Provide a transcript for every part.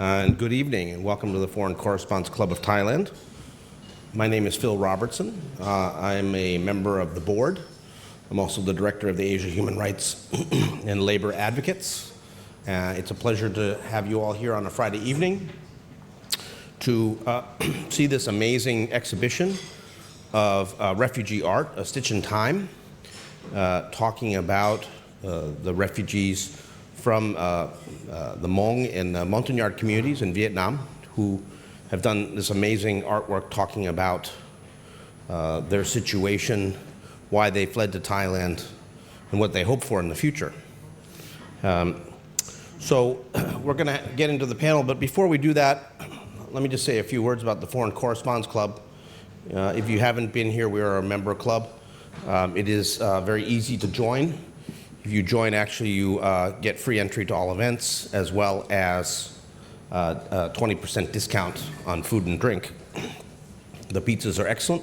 And good evening, and welcome to the Foreign Correspondents Club of Thailand. My name is Phil Robertson. I'm a member of the board. I'm also the director of the Asia Human Rights and Labor Advocates. It's a pleasure to have you all here on a Friday evening to see this amazing exhibition of refugee art, A Stitch in Time, talking about the refugees from the Hmong and the Montagnard communities in Vietnam who have done this amazing artwork talking about their situation, why they fled to Thailand, and what they hope for in the future. So we're going to get into the panel, but before we do that, let me just say a few words about the Foreign Correspondents Club. If you haven't been here, we are a member club. It is very easy to join. If you join, actually, you get free entry to all events, as well as a 20% discount on food and drink. The pizzas are excellent.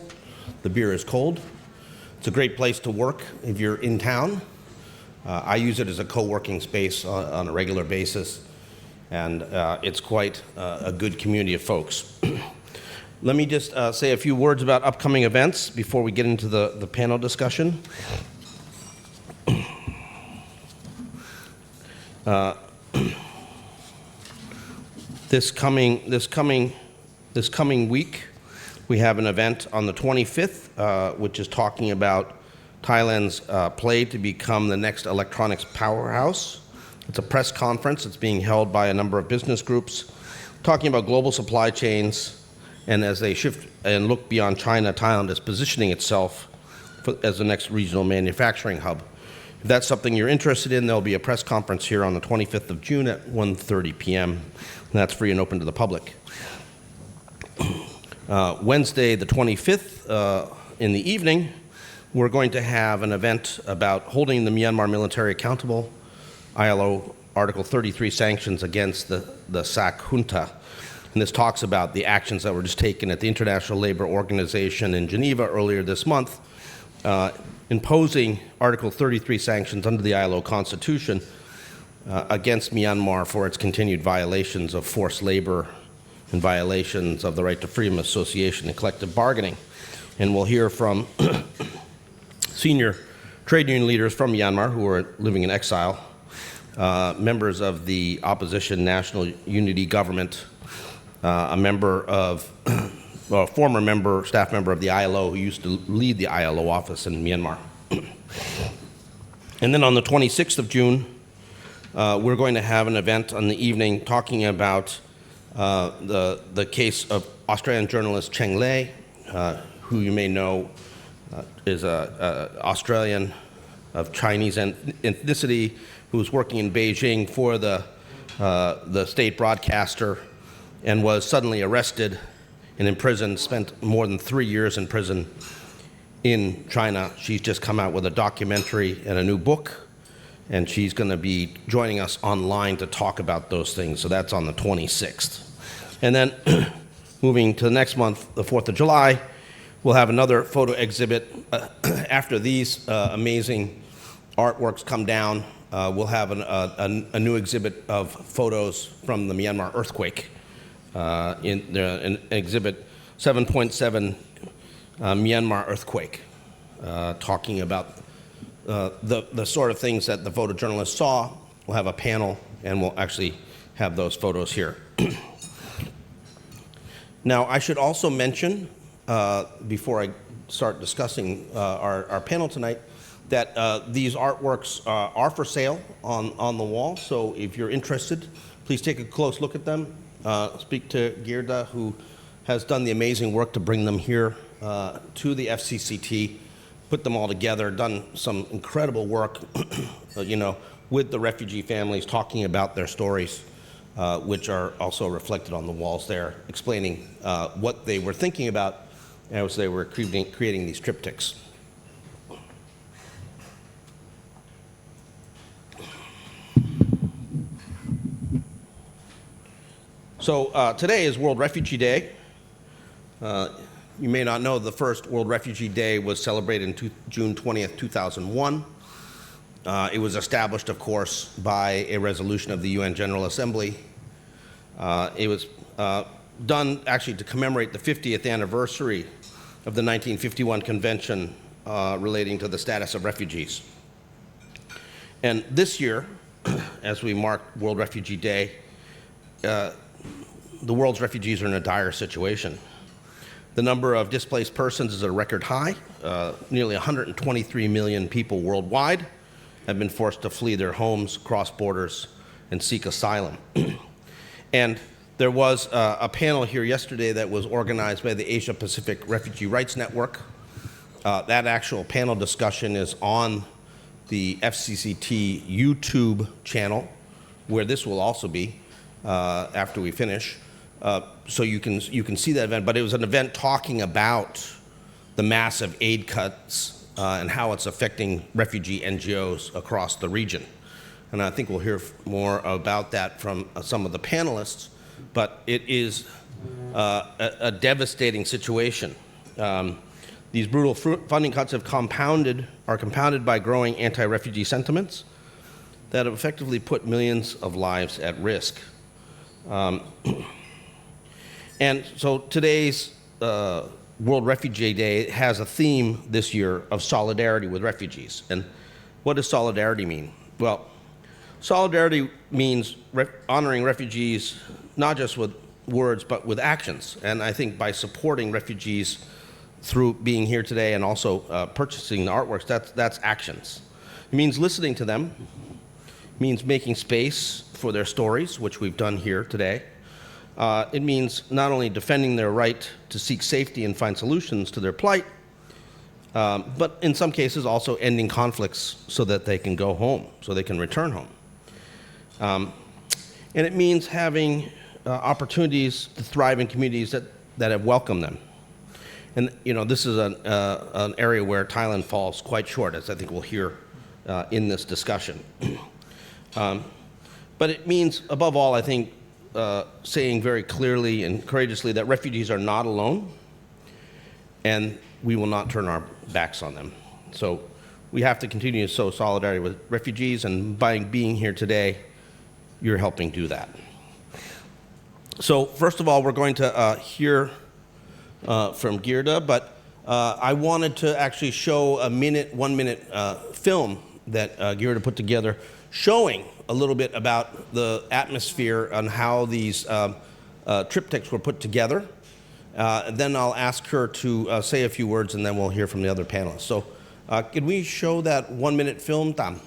The beer is cold. It's a great place to work if you're in town. I use it as a co-working space on a regular basis, and it's quite a good community of folks. Let me just say a few words about upcoming events before we get into the panel discussion. This coming week, we have an event on the 25th, which is talking about Thailand's play to become the next electronics powerhouse. It's a press conference. It's being held by a number of business groups, talking about global supply chains, and as they shift and look beyond China, Thailand is positioning itself as the next regional manufacturing hub. If that's something you're interested in, there'll be a press conference here on the 25th of June at 1:30 p.m. And that's free and open to the public. Wednesday, the 25th, in the evening, we're going to have an event about holding the Myanmar military accountable, ILO Article 33 sanctions against the SAC junta. And this talks about the actions that were just taken at the International Labor Organization in Geneva earlier this month, imposing Article 33 sanctions under the ILO Constitution against Myanmar for its continued violations of forced labor and violations of the right to freedom of association and collective bargaining. And we'll hear from senior trade union leaders from Myanmar who are living in exile, members of the opposition National Unity Government, a member of a former staff member of the ILO who used to lead the ILO office in Myanmar. And then on the 26th of June, we're going to have an event on the evening talking about the case of Australian journalist Cheng Lei, who you may know is an Australian of Chinese ethnicity who was working in Beijing for the state broadcaster and was suddenly arrested and imprisoned, spent more than 3 years in prison in China. She's just come out with a documentary and a new book, and she's going to be joining us online to talk about those things. So that's on the 26th. And then moving to the next month, the 4th of July, we'll have another photo exhibit. After these amazing artworks come down, we'll have a new exhibit of photos from the Myanmar earthquake. In exhibit 7.7 Myanmar earthquake, talking about the sort of things that the photojournalists saw. We'll have a panel, and we'll actually have those photos here. Now, I should also mention, before I start discussing our panel tonight, that these artworks are for sale on the wall. So if you're interested, please take a close look at them. Speak to Gerda, who has done the amazing work to bring them here to the FCCT, put them all together, done some incredible work, with the refugee families, talking about their stories, which are also reflected on the walls there, explaining what they were thinking about as they were creating these triptychs. So today is World Refugee Day. You may not know the first World Refugee Day was celebrated in June 20th, 2001. It was established, of course, by a resolution of the UN General Assembly It was done actually to commemorate the 50th anniversary of the 1951 convention relating to the status of refugees. And this year, as we mark World Refugee Day, the world's refugees are in a dire situation. The number of displaced persons is at a record high. Nearly 123 million people worldwide have been forced to flee their homes, cross borders, and seek asylum. And there was a panel here yesterday that was organized by the Asia Pacific Refugee Rights Network. That actual panel discussion is on the FCCT YouTube channel, where this will also be after we finish. So you can see that event, but it was an event talking about the massive aid cuts and how it's affecting refugee NGOs across the region. And I think we'll hear more about that from some of the panelists, but it is a devastating situation. These brutal funding cuts are compounded by growing anti-refugee sentiments that have effectively put millions of lives at risk. And so today's World Refugee Day has a theme this year of solidarity with refugees. And what does solidarity mean? Well, solidarity means honoring refugees not just with words, but with actions. And I think by supporting refugees through being here today and also purchasing the artworks, that's actions. It means listening to them. It means making space for their stories, which we've done here today. It means not only defending their right to seek safety and find solutions to their plight, but in some cases also ending conflicts so that they can go home, so they can return home. And it means having opportunities to thrive in communities that have welcomed them. And this is an area where Thailand falls quite short, as I think we'll hear in this discussion. But it means, above all, I think, saying very clearly and courageously that refugees are not alone, and we will not turn our backs on them. So we have to continue to show solidarity with refugees, and by being here today, you're helping do that. So first of all, we're going to hear from Gerda, but I wanted to actually show a 1 minute film that Gerda put together showing a little bit about the atmosphere and how these triptychs were put together. Then I'll ask her to say a few words, and then we'll hear from the other panelists. So can we show that 1 minute film, Tam?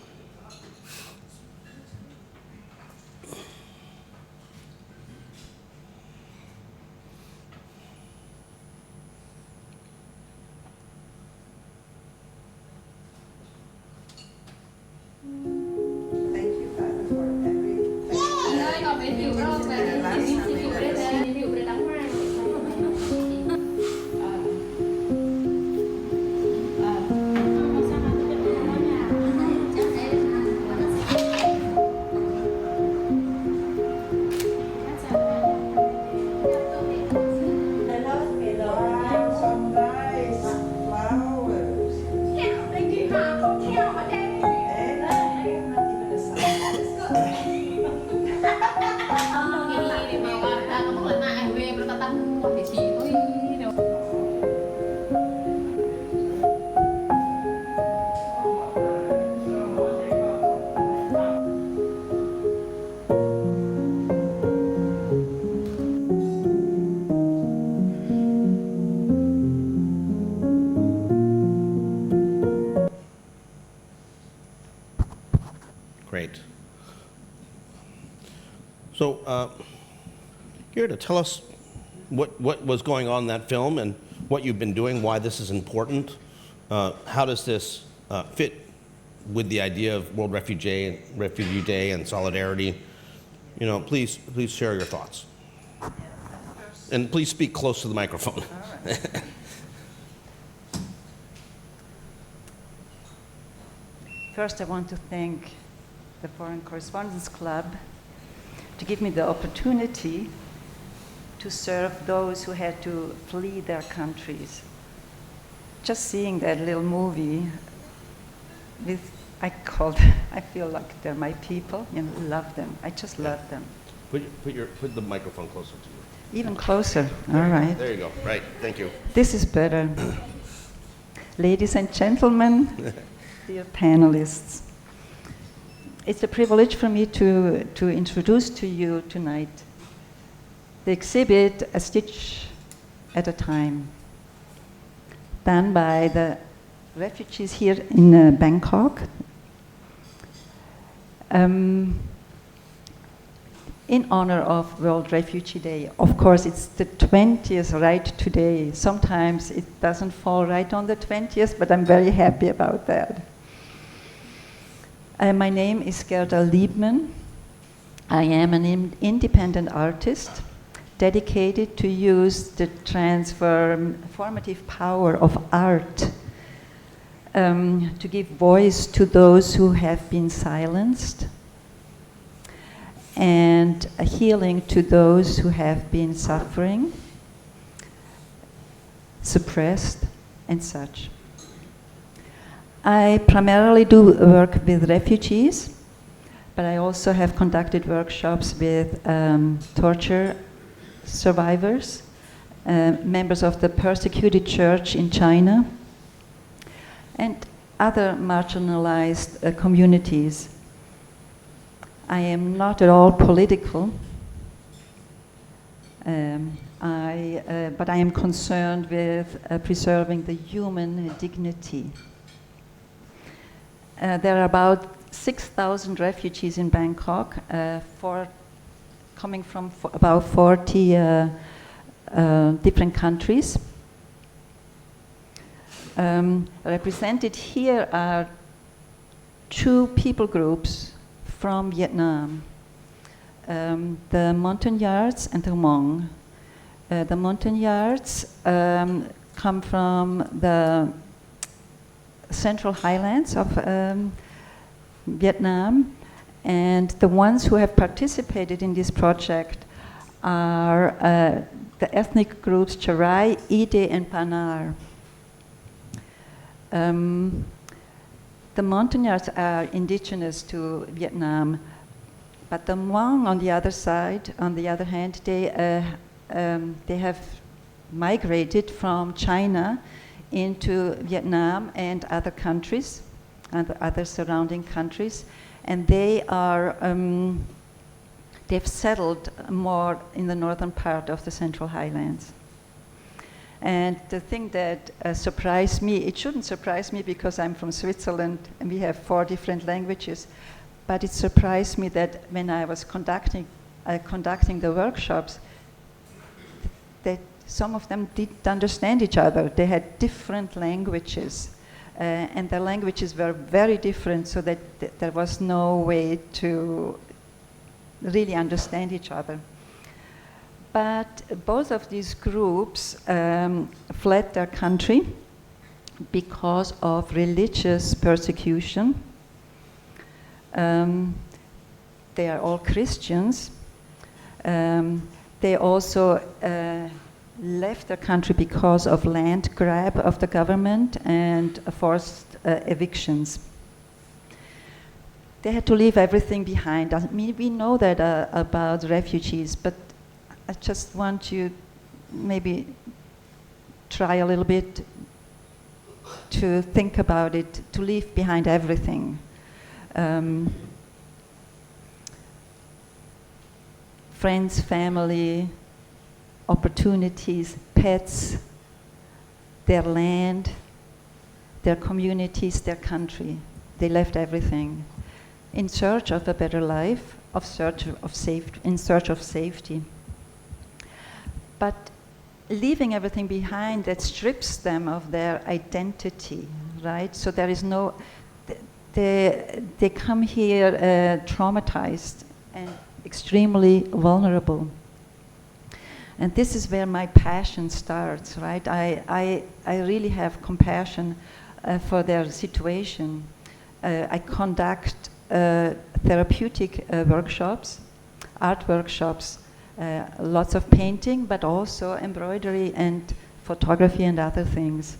Great. So, Gerda, tell us what was going on in that film and what you've been doing, why this is important. How does this fit with the idea of World Refugee Day and solidarity? Please share your thoughts. And please speak close to the microphone. All right. First, I want to thank the Foreign Correspondents Club to give me the opportunity to serve those who had to flee their countries. Just seeing that little movie, I feel like they're my people, love them. I just love them. Put the microphone closer to you. Even closer. All right. There you go. Right. Thank you. This is better. Ladies and gentlemen, dear panelists, it's a privilege for me to introduce to you tonight the exhibit A Stitch at a Time, done by the refugees here in Bangkok. In honor of World Refugee Day. Of course, it's the 20th right today. Sometimes it doesn't fall right on the 20th, but I'm very happy about that. My name is Gerda Liebmann. I am an independent artist dedicated to use the transformative power of art to give voice to those who have been silenced, and a healing to those who have been suffering, suppressed, and such. I primarily do work with refugees, but I also have conducted workshops with torture survivors, members of the persecuted church in China, and other marginalized communities. I am not at all political, but I am concerned with preserving the human dignity. There are about 6,000 refugees in Bangkok, coming from about 40 different countries. Represented here are two people groups from Vietnam, the Montagnards and the Hmong. The Montagnards come from the central highlands of Vietnam, and the ones who have participated in this project are the ethnic groups Charai, Ide, and Panar. The Montagnards are indigenous to Vietnam, but the Hmong, on the other hand, they have migrated from China into Vietnam and other countries, and other surrounding countries, and they've settled more in the northern part of the Central Highlands. And the thing that surprised me, it shouldn't surprise me because I'm from Switzerland and we have 4 different languages, but it surprised me that when I was conducting the workshops, that some of them didn't understand each other. They had different languages, and the languages were very different, so that there was no way to really understand each other. But both of these groups fled their country because of religious persecution. They are all Christians. They also left their country because of land grab of the government and forced evictions. They had to leave everything behind. I mean, we know that about refugees, but I just want you maybe try a little bit to think about it, to leave behind everything. Friends, family, opportunities, pets, their land, their communities, their country. They left everything in search of a better life, in search of safety. But leaving everything behind, that strips them of their identity, right? So there is no, they come here traumatized and extremely vulnerable. And this is where my passion starts, right? I really have compassion for their situation. I conduct therapeutic workshops, art workshops, lots of painting, but also embroidery and photography and other things.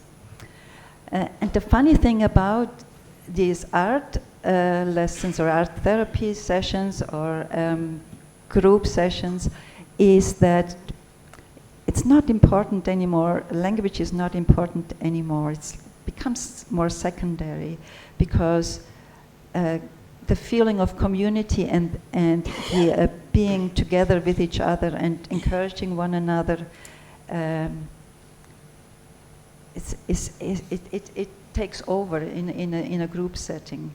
And the funny thing about these art lessons or art therapy sessions or group sessions is that it's not important anymore. Language is not important anymore. It becomes more secondary because the feeling of community and the, being together with each other and encouraging one another, it takes over in a group setting.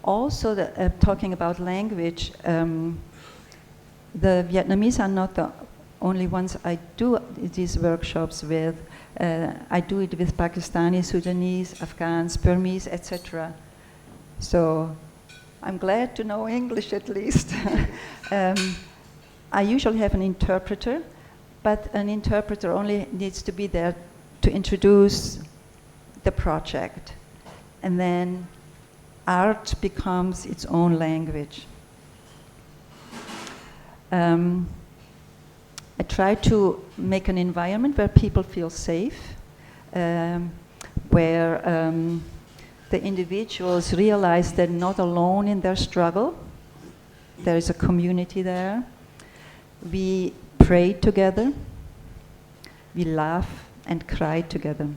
Also, talking about language, the Vietnamese are not the only ones I do these workshops with. I do it with Pakistani, Sudanese, Afghans, Burmese, etc. So I'm glad to know English at least. I usually have an interpreter, but an interpreter only needs to be there to introduce the project. And then art becomes its own language. I try to make an environment where people feel safe, where the individuals realize they're not alone in their struggle. There is a community there. We pray together. We laugh and cry together.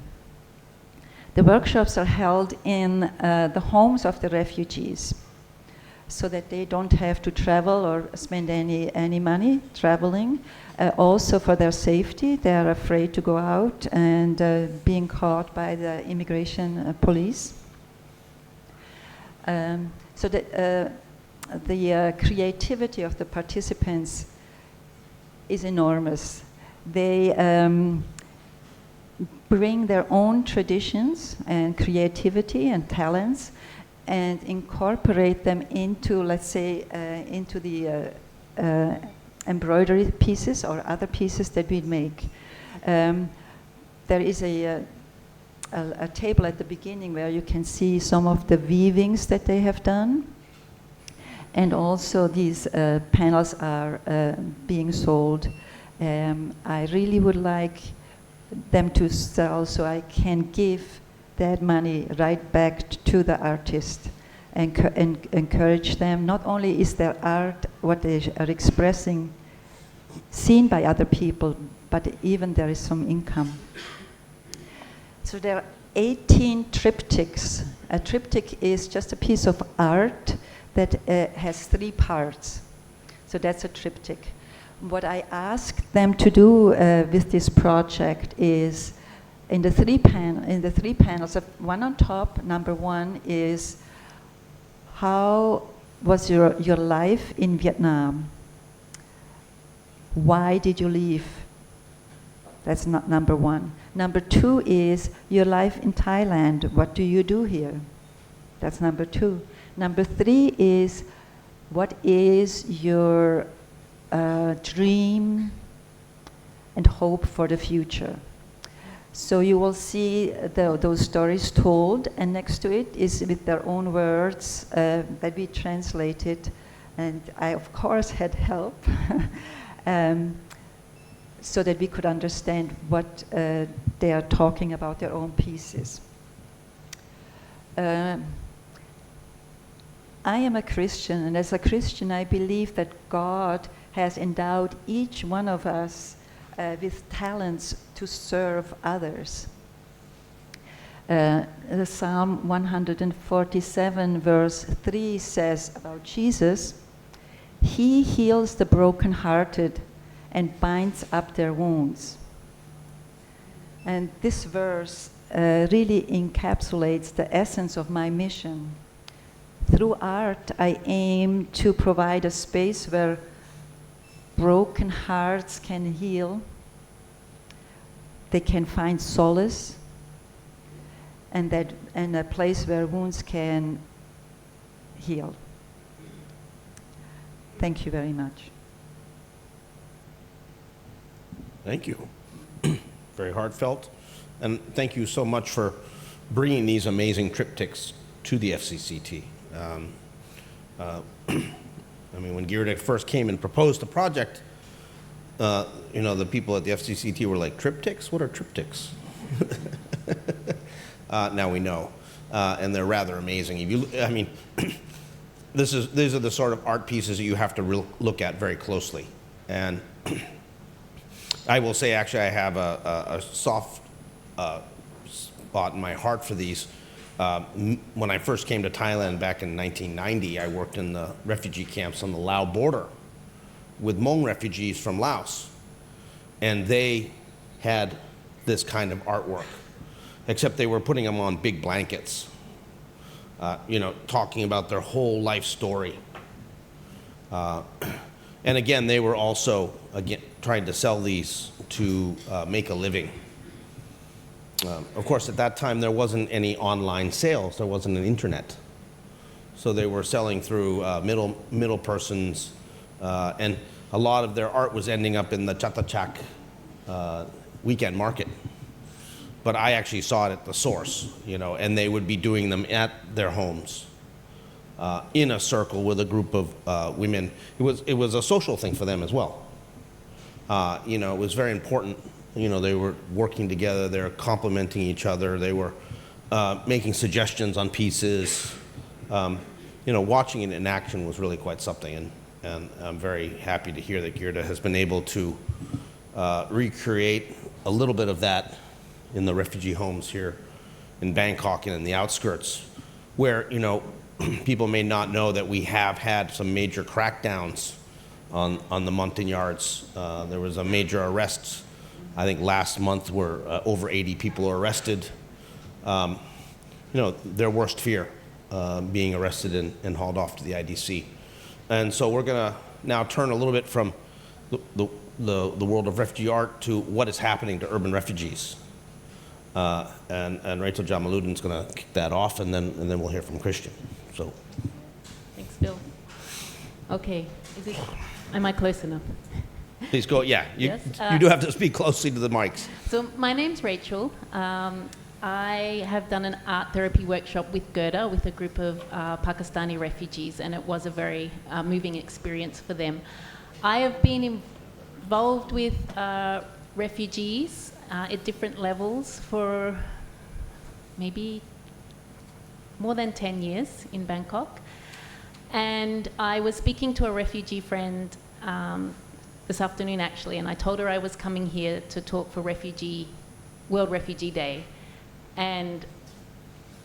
The workshops are held in the homes of the refugees, so that they don't have to travel or spend any money traveling. Also for their safety, they are afraid to go out and being caught by the immigration police. So that the creativity of the participants is enormous. They bring their own traditions and creativity and talents and incorporate them into, let's say, into the embroidery pieces or other pieces that we make. There is a table at the beginning where you can see some of the weavings that they have done. And also these panels are being sold. I really would like them to sell so I can give that money right back to the artist and encourage them. Not only is their art, what they are expressing, seen by other people, but even there is some income. So there are 18 triptychs. A triptych is just a piece of art that has 3 parts. So that's a triptych. What I asked them to do with this project is, in the three panels, one on top, number 1 is, how was your life in Vietnam? Why did you leave? That's not number 1. Number 2 is your life in Thailand. What do you do here? That's number 2. Number 3 is, what is your dream and hope for the future? So you will see those stories told, and next to it is with their own words that we translated, and I of course had help so that we could understand what they are talking about, their own pieces. I am a Christian, and as a Christian I believe that God has endowed each one of us with talents to serve others. The Psalm 147 verse 3 says about Jesus, "He heals the brokenhearted and binds up their wounds." And this verse really encapsulates the essence of my mission. Through art, I aim to provide a space where broken hearts can heal, they can find solace, and a place where wounds can heal. Thank you very much. Thank you. Very heartfelt. And thank you so much for bringing these amazing triptychs to the FCCT. I mean, when Gerda first came and proposed the project, you know, the people at the FCCT were like, triptychs? What are triptychs? Now we know. And they're rather amazing. If you, I mean, these are the sort of art pieces that you have to look at very closely. And I will say, actually, I have a soft spot in my heart for these. When I first came to Thailand back in 1990, I worked in the refugee camps on the Lao border with Hmong refugees from Laos. And they had this kind of artwork, except they were putting them on big blankets, talking about their whole life story. And again, they were also trying to sell these to make a living. Of course, at that time, there wasn't any online sales. There wasn't an internet. So they were selling through middle persons, and a lot of their art was ending up in the triptychs weekend market. But I actually saw it at the source, and they would be doing them at their homes in a circle with a group of women. It was a social thing for them as well. It was very important. They were working together, they were complimenting each other, they were making suggestions on pieces. Watching it in action was really quite something, and I'm very happy to hear that Gerda has been able to recreate a little bit of that in the refugee homes here in Bangkok and in the outskirts, where, people may not know that we have had some major crackdowns on the Montagnards. There was a major arrest. I think last month where over 80 people were arrested. Their worst fear, being arrested and hauled off to the IDC. And so we're going to now turn a little bit from the world of refugee art to what is happening to urban refugees. And Rachel Jamaluddin's going to kick that off, and then we'll hear from Christian. So. Thanks, Bill. Okay, am I close enough? Please go, yeah. Yes, you do have to speak closely to the mics. So my name's Rachel. I have done an art therapy workshop with Gerda, with a group of Pakistani refugees, and it was a very moving experience for them. I have been involved with refugees at different levels for maybe more than 10 years in Bangkok. And I was speaking to a refugee friend this afternoon, actually, and I told her I was coming here to talk for World Refugee Day. And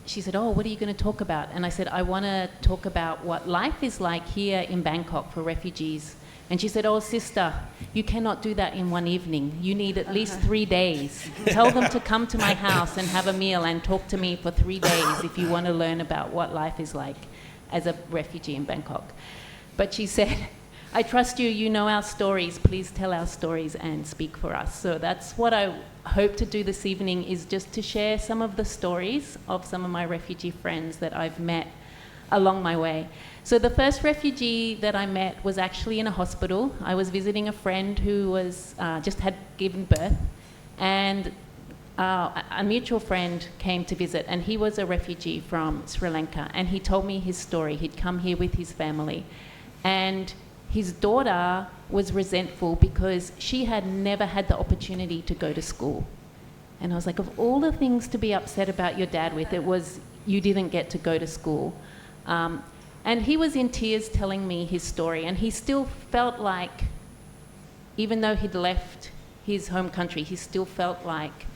she said, "Oh, what are you going to talk about?" And I said, "I want to talk about what life is like here in Bangkok for refugees." And she said, "Oh, sister, you cannot do that in one evening. You need at least 3 days. Tell them to come to my house and have a meal and talk to me for 3 days if you want to learn about what life is like as a refugee in Bangkok." But she said, "I trust you, you know our stories, please tell our stories and speak for us." So that's what I hope to do this evening, is just to share some of the stories of some of my refugee friends that I've met along my way. So the first refugee that I met was actually in a hospital. I was visiting a friend who was just had given birth, and a mutual friend came to visit, and he was a refugee from Sri Lanka, and he told me his story. He'd come here with his family, and his daughter was resentful because she had never had the opportunity to go to school. And I was like, of all the things to be upset about your dad with, it was you didn't get to go to school. And he was in tears telling me his story, and he still felt like, even though he'd left his home country, he still felt like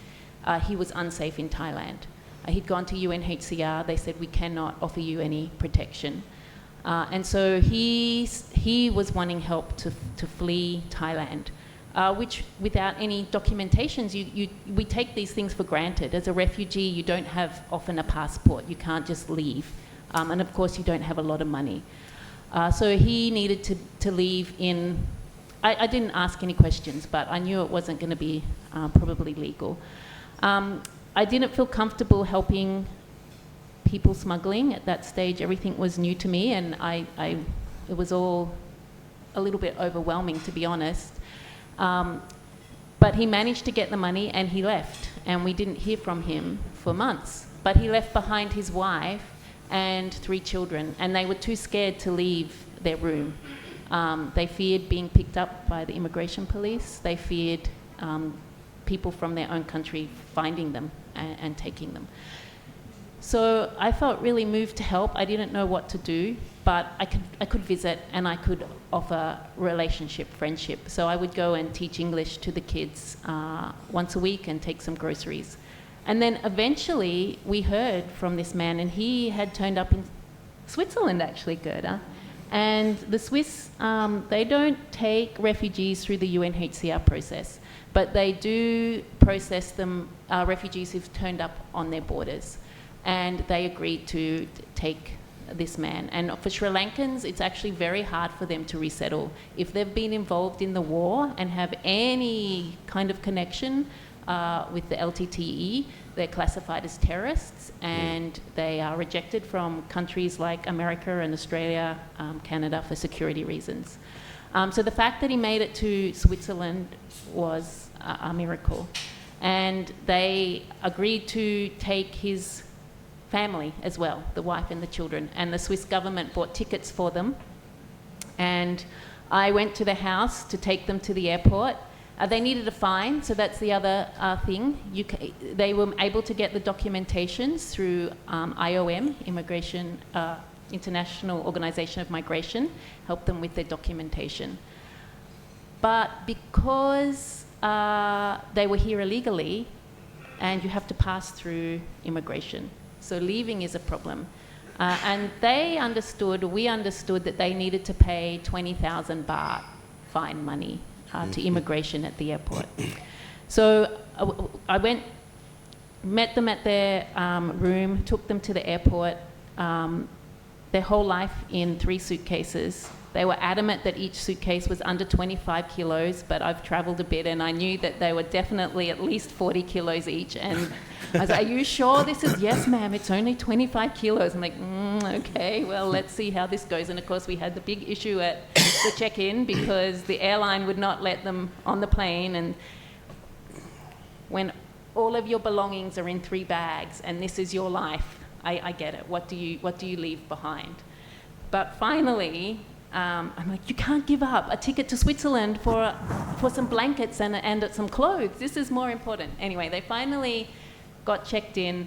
he was unsafe in Thailand. He'd gone to UNHCR, they said, "We cannot offer you any protection." And so he was wanting help to flee Thailand, which without any documentations, we take these things for granted. As a refugee, you don't have often a passport. You can't just leave. And of course, you don't have a lot of money. So he needed to leave in... I didn't ask any questions, but I knew it wasn't going to be probably legal. I didn't feel comfortable helping people smuggling at that stage. Everything was new to me, and it was all a little bit overwhelming, to be honest. But he managed to get the money and he left, and we didn't hear from him for months. But he left behind his wife and 3 children, and they were too scared to leave their room. They feared being picked up by the immigration police. They feared people from their own country finding them and taking them. So I felt really moved to help. I didn't know what to do. but I could visit and I could offer relationship, friendship. So I would go and teach English to the kids once a week and take some groceries. And then eventually we heard from this man, and he had turned up in Switzerland, actually, Gerda. And the Swiss, they don't take refugees through the UNHCR process, but they do process them, refugees who've turned up on their borders. And they agreed to take this man. And for Sri Lankans, it's actually very hard for them to resettle. If they've been involved in the war and have any kind of connection with the LTTE, they're classified as terrorists, and they are rejected from countries like America and Australia, Canada, for security reasons. So the fact that he made it to Switzerland was a miracle. And they agreed to take his family as well, the wife and the children. And the Swiss government bought tickets for them. And I went to the house to take them to the airport. They needed a fine, so that's the other thing. They were able to get the documentations through IOM, International Organization of Migration, help them with their documentation. But because they were here illegally, and you have to pass through immigration, so leaving is a problem. And we understood that they needed to pay 20,000 baht fine money to immigration at the airport. So I went, met them at their room, took them to the airport, their whole life in 3 suitcases. They were adamant that each suitcase was under 25 kilos, but I've traveled a bit and I knew that they were definitely at least 40 kilos each. And I was like, are you sure this is, yes ma'am, it's only 25 kilos. I'm like, okay, well, let's see how this goes. And of course we had the big issue at the check-in because the airline would not let them on the plane. And when all of your belongings are in 3 bags and this is your life, I get it. What do you leave behind? But finally, I'm like, you can't give up a ticket to Switzerland for some blankets and some clothes. This is more important. Anyway, they finally got checked in.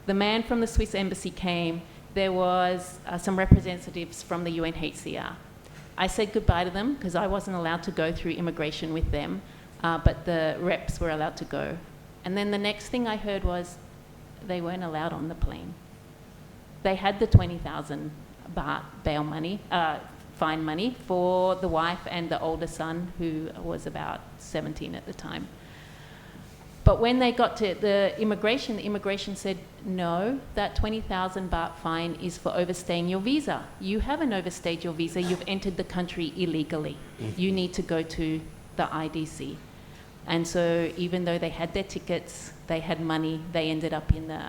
The man from the Swiss embassy came. There was some representatives from the UNHCR. I said goodbye to them because I wasn't allowed to go through immigration with them, but the reps were allowed to go. And then the next thing I heard was they weren't allowed on the plane. They had the 20,000 baht bail money, fine money for the wife and the older son, who was about 17 at the time. But when they got to the immigration said, no, that 20,000 baht fine is for overstaying your visa. You haven't overstayed your visa, you've entered the country illegally. You need to go to the IDC. And so even though they had their tickets, they had money, they ended up in the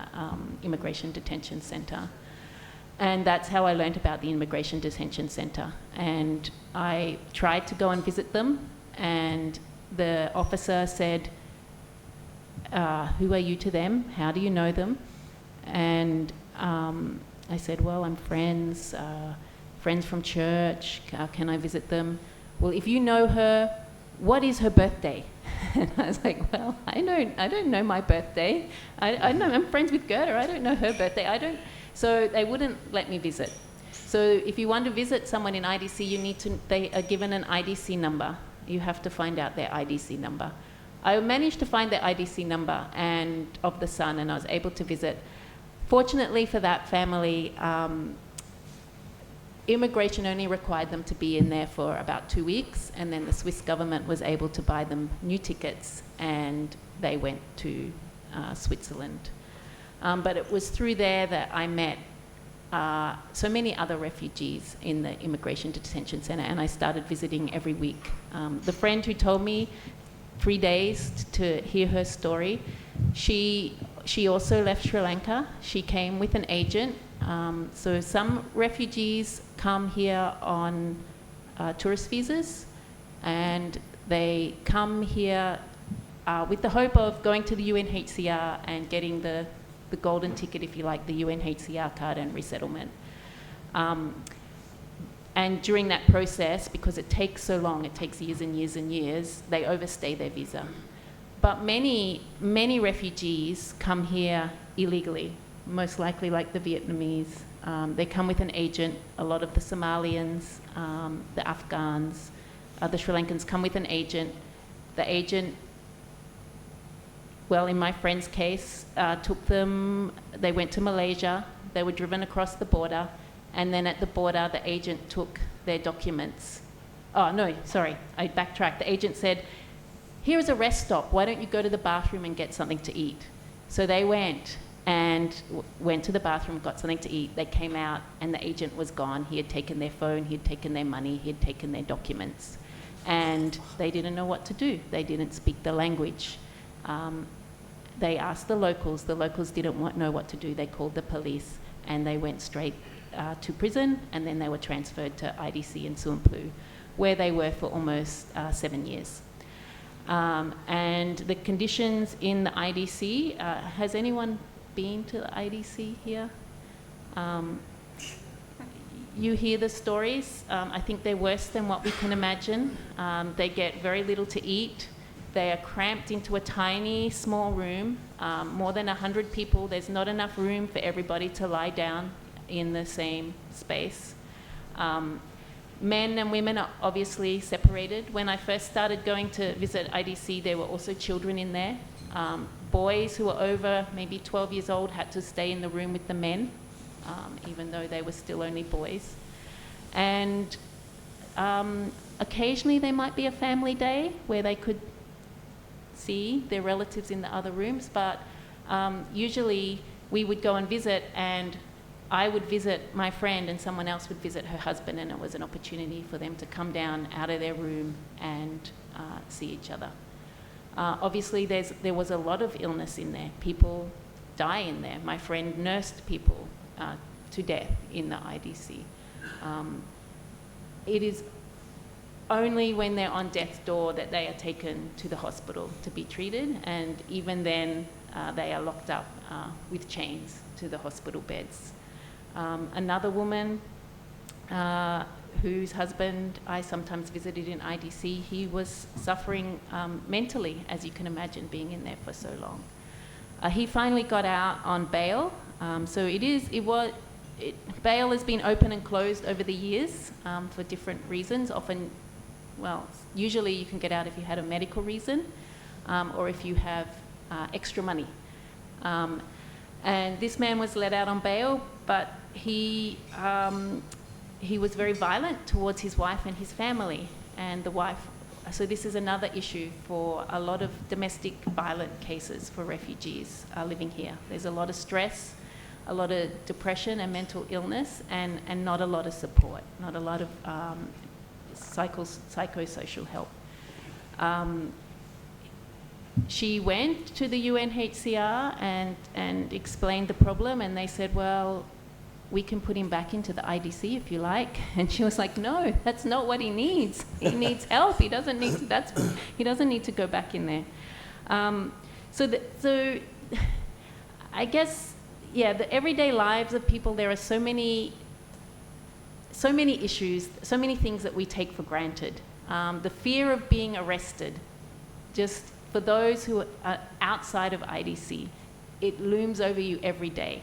immigration detention center. And that's how I learned about the immigration detention center. And I tried to go and visit them, and the officer said, who are you to them? How do you know them? And I said, well, I'm friends from church. Can I visit them? Well, if you know her, what is her birthday? And I was like, well, I don't know my birthday. I know I'm friends with Gerda. I don't know her birthday. So they wouldn't let me visit. So if you want to visit someone in IDC, they are given an IDC number. You have to find out their IDC number. I managed to find their IDC number and of the son, and I was able to visit. Fortunately for that family, immigration only required them to be in there for about 2 weeks, and then the Swiss government was able to buy them new tickets, and they went to Switzerland. But it was through there that I met so many other refugees in the immigration detention center, and I started visiting every week. The friend who told me 3 days to hear her story, she also left Sri Lanka. She came with an agent. So some refugees come here on tourist visas, and they come here with the hope of going to the UNHCR and getting the golden ticket, if you like, the UNHCR card and resettlement. And during that process, because it takes so long, it takes years and years and years, they overstay their visa. But many refugees come here illegally. most likely like the Vietnamese. They come with an agent. A lot of the Somalians, the Afghans, the Sri Lankans come with an agent. The agent, well, in my friend's case, took them, they went to Malaysia, they were driven across the border, and then at the border, the agent took their documents. Oh, no, sorry, I backtracked. The agent said, here is a rest stop, why don't you go to the bathroom and get something to eat? So they went to the bathroom, got something to eat. They came out and the agent was gone. He had taken their phone, he had taken their money, he had taken their documents. And they didn't know what to do. They didn't speak the language. They asked the locals. The locals didn't know what to do. They called the police and they went straight to prison, and then they were transferred to IDC in Suamplu, where they were for almost 7 years. And the conditions in the IDC, has anyone been to the IDC here? You hear the stories. I think they're worse than what we can imagine. They get very little to eat. They are cramped into a tiny, small room, more than 100 people. There's not enough room for everybody to lie down in the same space. Men and women are obviously separated. When I first started going to visit IDC, there were also children in there. Boys who were over maybe 12 years old had to stay in the room with the men, even though they were still only boys. And occasionally there might be a family day where they could see their relatives in the other rooms, but usually we would go and visit, and I would visit my friend and someone else would visit her husband, and it was an opportunity for them to come down out of their room and see each other. Obviously there was a lot of illness in there. People die in there. My friend nursed people to death in the IDC. It is only when they're on death's door that they are taken to the hospital to be treated, and even then they are locked up with chains to the hospital beds. Another woman whose husband I sometimes visited in IDC, he was suffering mentally, as you can imagine, being in there for so long. He finally got out on bail. Bail has been open and closed over the years for different reasons. Often, well, usually you can get out if you had a medical reason or if you have extra money. And this man was let out on bail, but he was very violent towards his wife and his family, and the wife. So this is another issue for a lot of domestic violent cases for refugees living here. There's a lot of stress, a lot of depression and mental illness, and not a lot of support, not a lot of psychosocial help. She went to the UNHCR and explained the problem, and they said, well, we can put him back into the IDC if you like. And she was like, no, that's not what he needs. He needs help. He doesn't need to go back in there. So I guess, yeah, the everyday lives of people, there are so many issues, so many things that we take for granted. The fear of being arrested, just for those who are outside of IDC, it looms over you every day.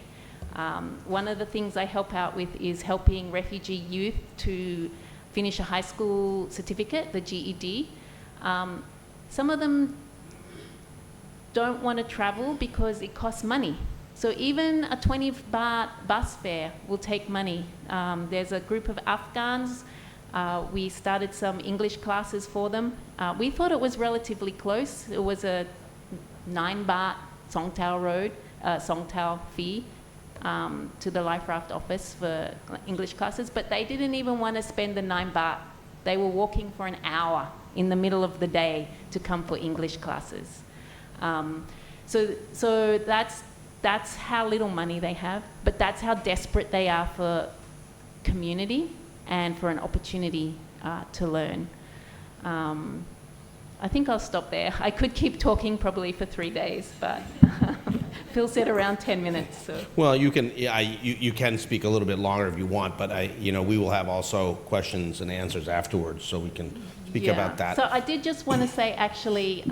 One of the things I help out with is helping refugee youth to finish a high school certificate, the GED. Some of them don't want to travel because it costs money. So even a 20 baht bus fare will take money. There's a group of Afghans. We started some English classes for them. We thought it was relatively close. It was a 9 baht Songtao fee to the Life Raft office for English classes, but they didn't even want to spend the 9 baht. They were walking for an hour in the middle of the day to come for English classes. So that's how little money they have, but that's how desperate they are for community and for an opportunity to learn. I think I'll stop there. I could keep talking probably for 3 days, but Phil said around 10 minutes. So. Well, you can speak a little bit longer if you want, but we will have also questions and answers afterwards, so we can speak about that. So I did just want to say actually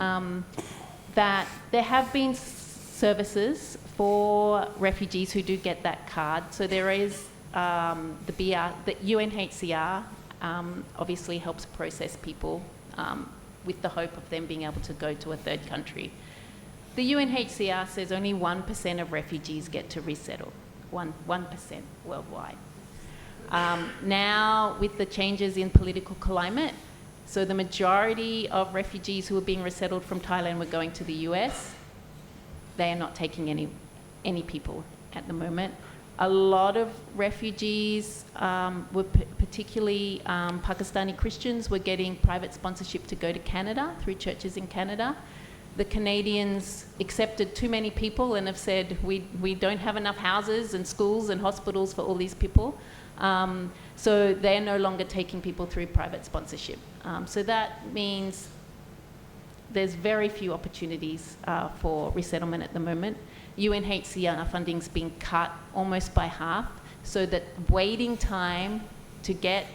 that there have been services for refugees who do get that card, so there is the UNHCR obviously helps process people with the hope of them being able to go to a third country. The UNHCR says only 1% of refugees get to resettle, 1% worldwide. Now, with the changes in political climate, so the majority of refugees who are being resettled from Thailand were going to the US. They are not taking any people at the moment. A lot of refugees, particularly Pakistani Christians, were getting private sponsorship to go to Canada through churches in Canada. The Canadians accepted too many people and have said, we don't have enough houses and schools and hospitals for all these people. So they're no longer taking people through private sponsorship. So that means there's very few opportunities for resettlement at the moment. UNHCR funding's been cut almost by half, so that waiting time to get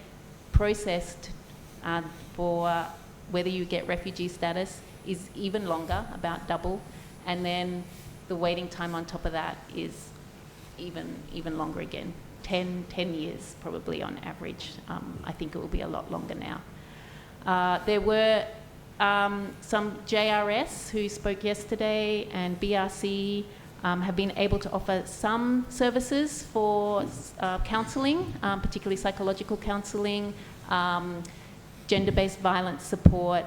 processed for whether you get refugee status is even longer, about double, and then the waiting time on top of that is even longer again. 10 years probably on average. I think it will be a lot longer now. There were some JRS who spoke yesterday, and BRC have been able to offer some services for counselling, particularly psychological counselling, gender-based violence support.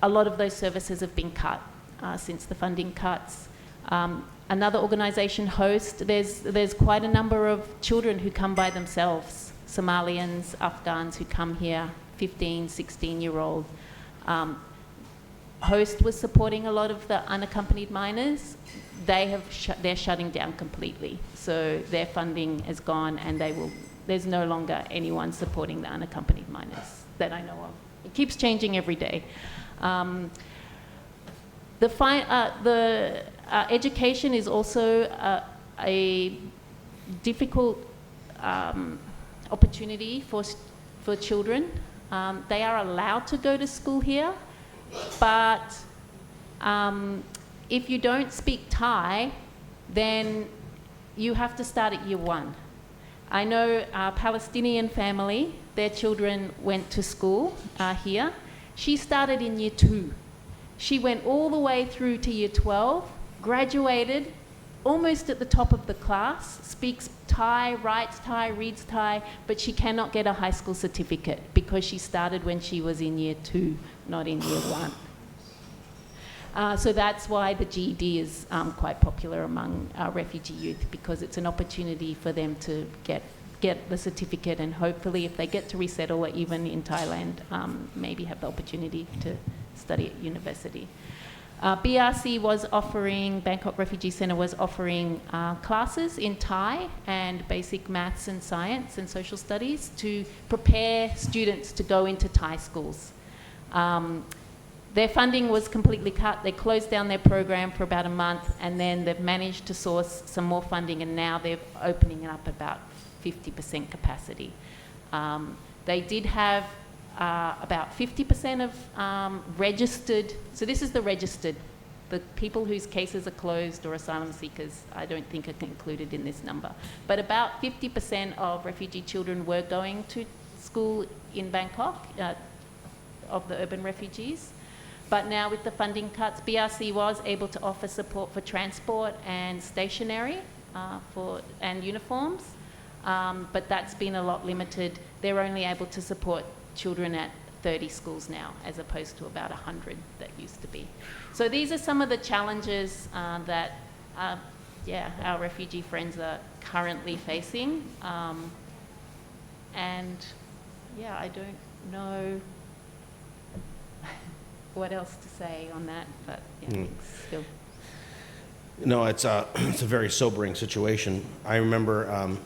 A lot of those services have been cut since the funding cuts. Another organisation host, there's quite a number of children who come by themselves, Somalians, Afghans who come here, 15, 16-year-old. Host was supporting a lot of the unaccompanied minors. They're shutting down completely. So their funding is gone, and there's no longer anyone supporting the unaccompanied minors that I know of. It keeps changing every day. Education is also a difficult opportunity for children. They are allowed to go to school here, but if you don't speak Thai, then you have to start at year 1. I know a Palestinian family, their children went to school here. She started in year 2. She went all the way through to year 12, graduated almost at the top of the class, speaks Thai, writes Thai, reads Thai, but she cannot get a high school certificate because she started when she was in year 2, not in year 1. So that's why the GED is quite popular among refugee youth, because it's an opportunity for them to get the certificate, and hopefully if they get to resettle, or even in Thailand, maybe have the opportunity to study at university. BRC was offering, Bangkok Refugee Centre was offering classes in Thai and basic maths and science and social studies to prepare students to go into Thai schools. Their funding was completely cut. They closed down their program for about a month, and then they've managed to source some more funding, and now they're opening up about 50% capacity. They did have about 50% of registered, so this is the registered, the people whose cases are closed or asylum seekers, I don't think are included in this number. But about 50% of refugee children were going to school in Bangkok, of the urban refugees. But now with the funding cuts, BRC was able to offer support for transport and stationery and uniforms, but that's been a lot limited. They're only able to support children at 30 schools now, as opposed to about 100 that used to be. So these are some of the challenges that our refugee friends are currently facing. And yeah, I don't know what else to say on that, but yeah, it's still. No, it's a very sobering situation. I remember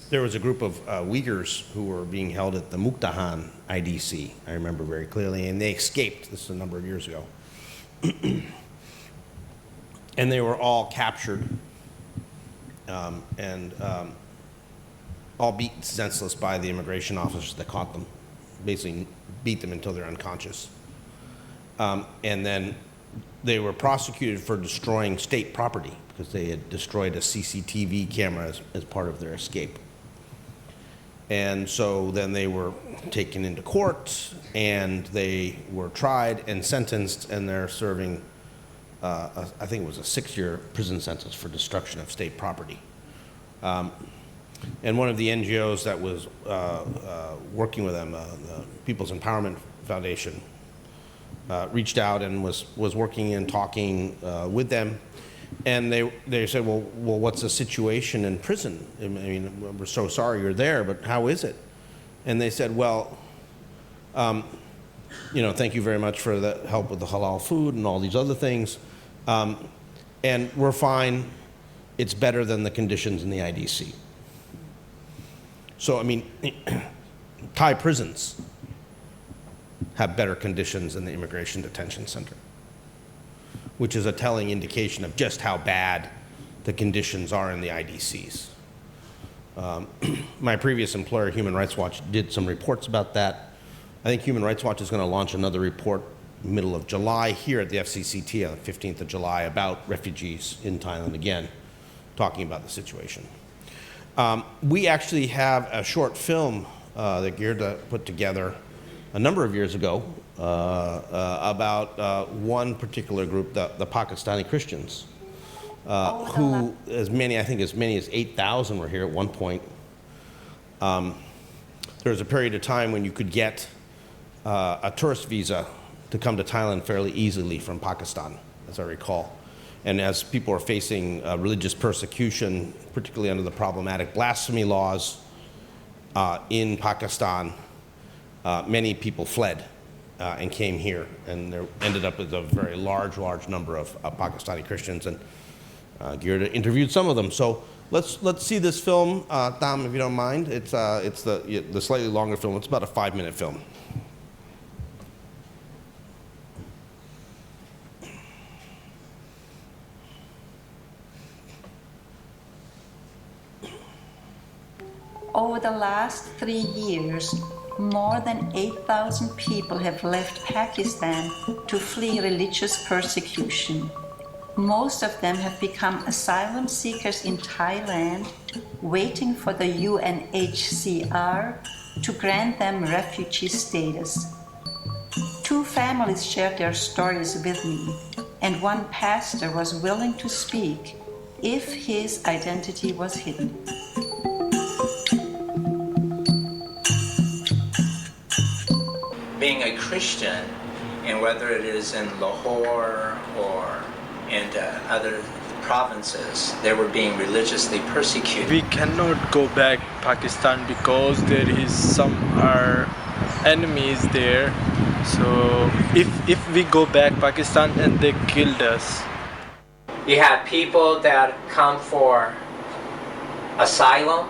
there was a group of Uyghurs who were being held at the Mukdahan IDC, I remember very clearly, and they escaped. This is a number of years ago. And they were all captured and all beaten senseless by the immigration officers that caught them. Basically beat them until they're unconscious. And then they were prosecuted for destroying state property because they had destroyed a CCTV camera as part of their escape. And so then they were taken into court, and they were tried and sentenced, and they're serving, I think it was a 6-year prison sentence for destruction of state property. And one of the NGOs that was working with them, the People's Empowerment Foundation, reached out and was working and talking with them. And they said, well, what's the situation in prison? I mean, we're so sorry you're there, but how is it? And they said, well, you know, thank you very much for the help with the halal food and all these other things. And we're fine. It's better than the conditions in the IDC. So, I mean, Thai prisons have better conditions than the Immigration Detention Center, which is a telling indication of just how bad the conditions are in the IDCs. My previous employer, Human Rights Watch, did some reports about that. I think Human Rights Watch is going to launch another report middle of July here at the FCCT on the 15th of July about refugees in Thailand again, talking about the situation. We actually have a short film that Gerda put together a number of years ago about one particular group, the Pakistani Christians, who I think as many as 8,000 were here at one point. There was a period of time when you could get a tourist visa to come to Thailand fairly easily from Pakistan, as I recall. And as people are facing religious persecution, particularly under the problematic blasphemy laws in Pakistan, many people fled and came here, and there ended up with a very large number of Pakistani Christians, and Gerda interviewed some of them. So let's see this film, Tam, if you don't mind. It's the slightly longer film. It's about a 5-minute film. Over the last 3 years, more than 8,000 people have left Pakistan to flee religious persecution. Most of them have become asylum seekers in Thailand, waiting for the UNHCR to grant them refugee status. 2 families shared their stories with me, and one pastor was willing to speak if his identity was hidden. Being a Christian, and whether it is in Lahore or in other provinces, they were being religiously persecuted. We cannot go back Pakistan because there is some our enemies there. So if we go back Pakistan and they killed us. You have people that come for asylum,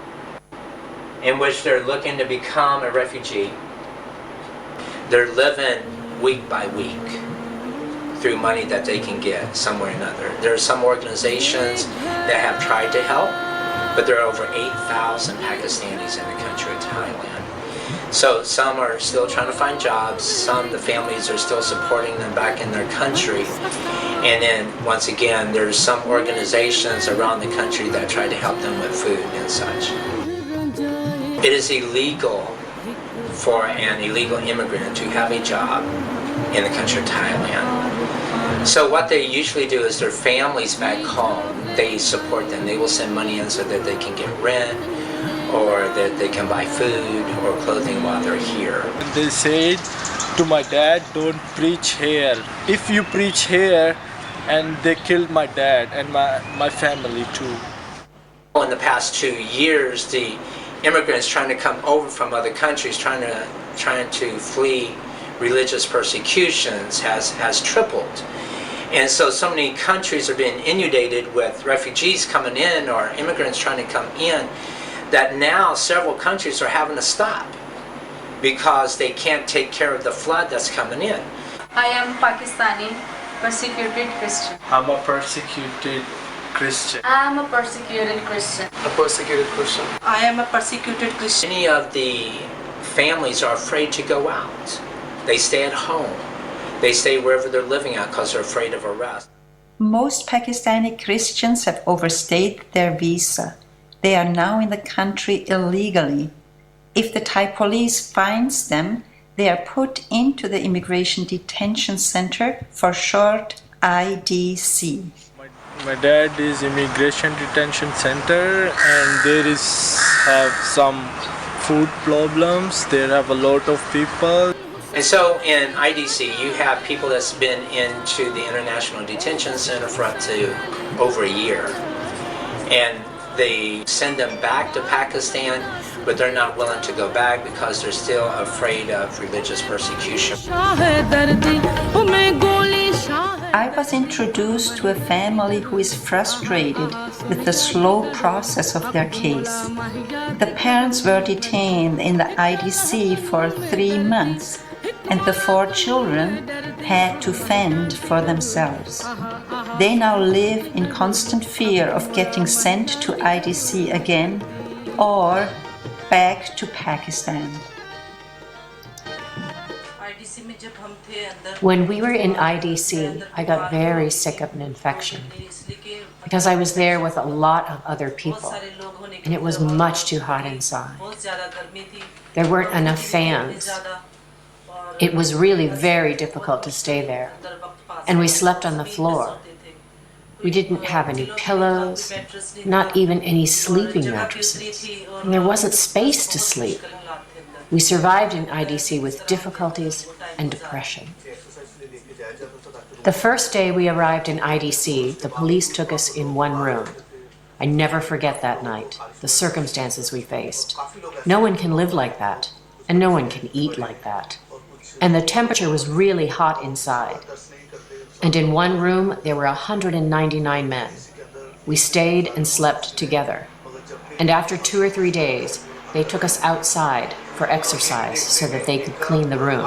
in which they're looking to become a refugee. They're living week by week through money that they can get somewhere or another. There are some organizations that have tried to help, but there are over 8,000 Pakistanis in the country of Thailand. So some are still trying to find jobs, the families are still supporting them back in their country. And then once again, there's some organizations around the country that try to help them with food and such. It is illegal for an illegal immigrant to have a job in the country of Thailand. So what they usually do is their families back home, they support them. They will send money in so that they can get rent, or that they can buy food or clothing while they're here. They said to my dad, don't preach here. If you preach here, and they killed my dad and my family too. In the past 2 years, the immigrants trying to come over from other countries, trying to flee religious persecutions has tripled. And so many countries are being inundated with refugees coming in or immigrants trying to come in, that now several countries are having to stop because they can't take care of the flood that's coming in. I am Pakistani, persecuted Christian. I'm a persecuted Christian. I am a persecuted Christian. A persecuted Christian. I am a persecuted Christian. Many of the families are afraid to go out. They stay at home. They stay wherever they're living at because they're afraid of arrest. Most Pakistani Christians have overstayed their visa. They are now in the country illegally. If the Thai police finds them, they are put into the Immigration Detention Center, for short IDC. My dad is Immigration Detention Center, and there have some food problems. There have a lot of people. And so in IDC, you have people that's been into the International Detention Center for up to over a year. And they send them back to Pakistan, but they're not willing to go back because they're still afraid of religious persecution. I was introduced to a family who is frustrated with the slow process of their case. The parents were detained in the IDC for 3 months, and the 4 children had to fend for themselves. They now live in constant fear of getting sent to IDC again or back to Pakistan. When we were in IDC, I got very sick of an infection because I was there with a lot of other people, and it was much too hot inside. There weren't enough fans. It was really very difficult to stay there, and we slept on the floor. We didn't have any pillows, not even any sleeping mattresses, and there wasn't space to sleep. We survived in IDC with difficulties and depression. The first day we arrived in IDC, the police took us in one room. I never forget that night, the circumstances we faced. No one can live like that, and no one can eat like that. And the temperature was really hot inside. And in one room, there were 199 men. We stayed and slept together. And after 2 or 3 days, they took us outside for exercise so that they could clean the room.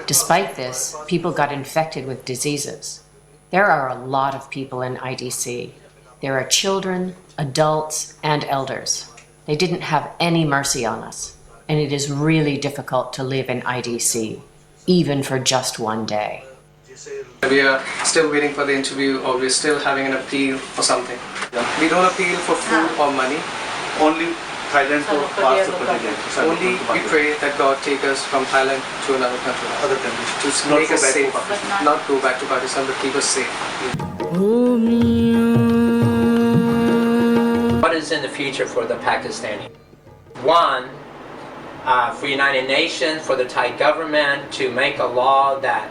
Despite this, people got infected with diseases. There are a lot of people in IDC. There are children, adults, and elders. They didn't have any mercy on us, and it is really difficult to live in IDC, even for just 1 day. We are still waiting for the interview, or we're still having an appeal for something. We don't appeal for food or money. Only Thailand to pass the project. Only we pray that God take us from Thailand to another country. Other countries. To Not make go us back to safe. Pakistan. Not go back to Pakistan, but keep us safe. What is in the future for the Pakistani? One, for United Nations, for the Thai government to make a law that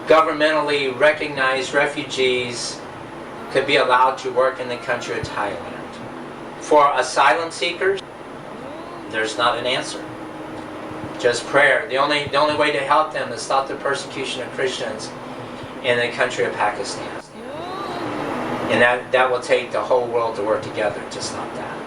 governmentally recognized refugees could be allowed to work in the country of Thailand. For asylum seekers, there's not an answer. Just prayer. The only way to help them is stop the persecution of Christians in the country of Pakistan. And that will take the whole world to work together to stop that.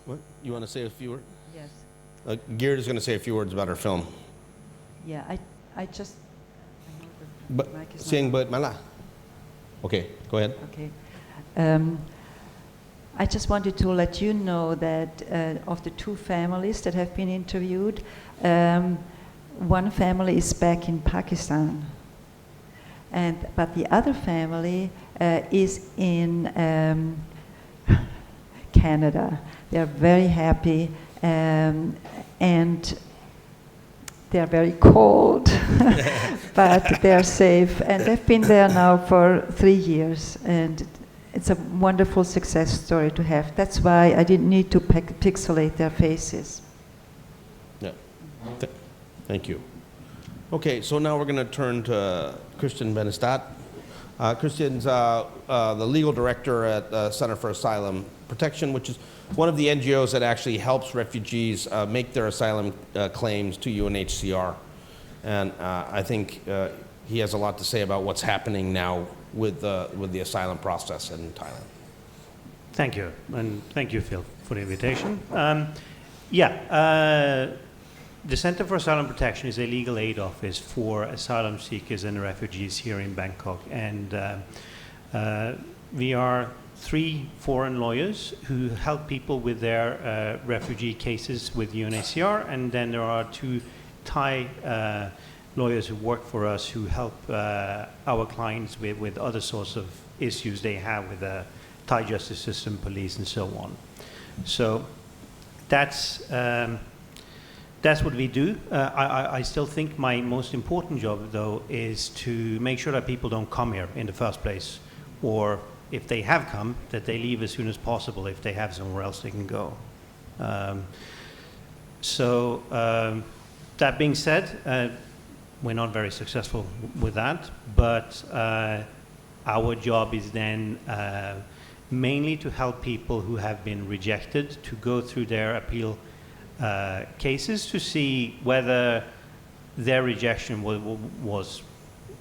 What? You want to say a few words? Yes. Gerda is going to say a few words about her film. Yeah, I just... But saying but mala. Okay, go ahead. Okay. I just wanted to let you know that of the 2 families that have been interviewed, one family is back in Pakistan, but the other family is in Canada. They are very happy, and they are very cold, but they are safe, and they've been there now for 3 years, and it's a wonderful success story to have. That's why I didn't need to pixelate their faces. Yeah. Thank you. Okay, so now we're going to turn to Christian Benestat. Christian's the legal director at the Center for Asylum Protection, which is one of the NGOs that actually helps refugees make their asylum claims to UNHCR. And I think he has a lot to say about what's happening now with the asylum process in Thailand. Thank you, and thank you, Phil, for the invitation. The Center for Asylum Protection is a legal aid office for asylum seekers and refugees here in Bangkok. And we are 3 foreign lawyers who help people with their refugee cases with UNHCR. And then there are 2 Thai lawyers who work for us who help our clients with other sorts of issues they have with the Thai justice system, police, and so on. So that's what we do. I still think my most important job, though, is to make sure that people don't come here in the first place, or if they have come, that they leave as soon as possible if they have somewhere else they can go. That being said, we're not very successful with that, but our job is then mainly to help people who have been rejected to go through their appeal cases to see whether their rejection was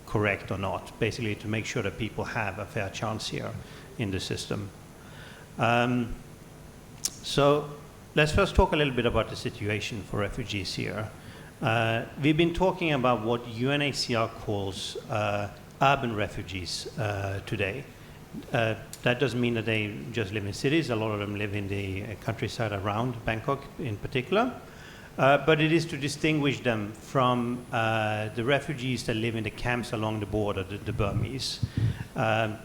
correct or not, basically to make sure that people have a fair chance here in the system. So let's first talk a little bit about the situation for refugees here. We've been talking about what UNHCR calls urban refugees today. That doesn't mean that they just live in cities. A lot of them live in the countryside around Bangkok in particular. But it is to distinguish them from the refugees that live in the camps along the border, the Burmese. In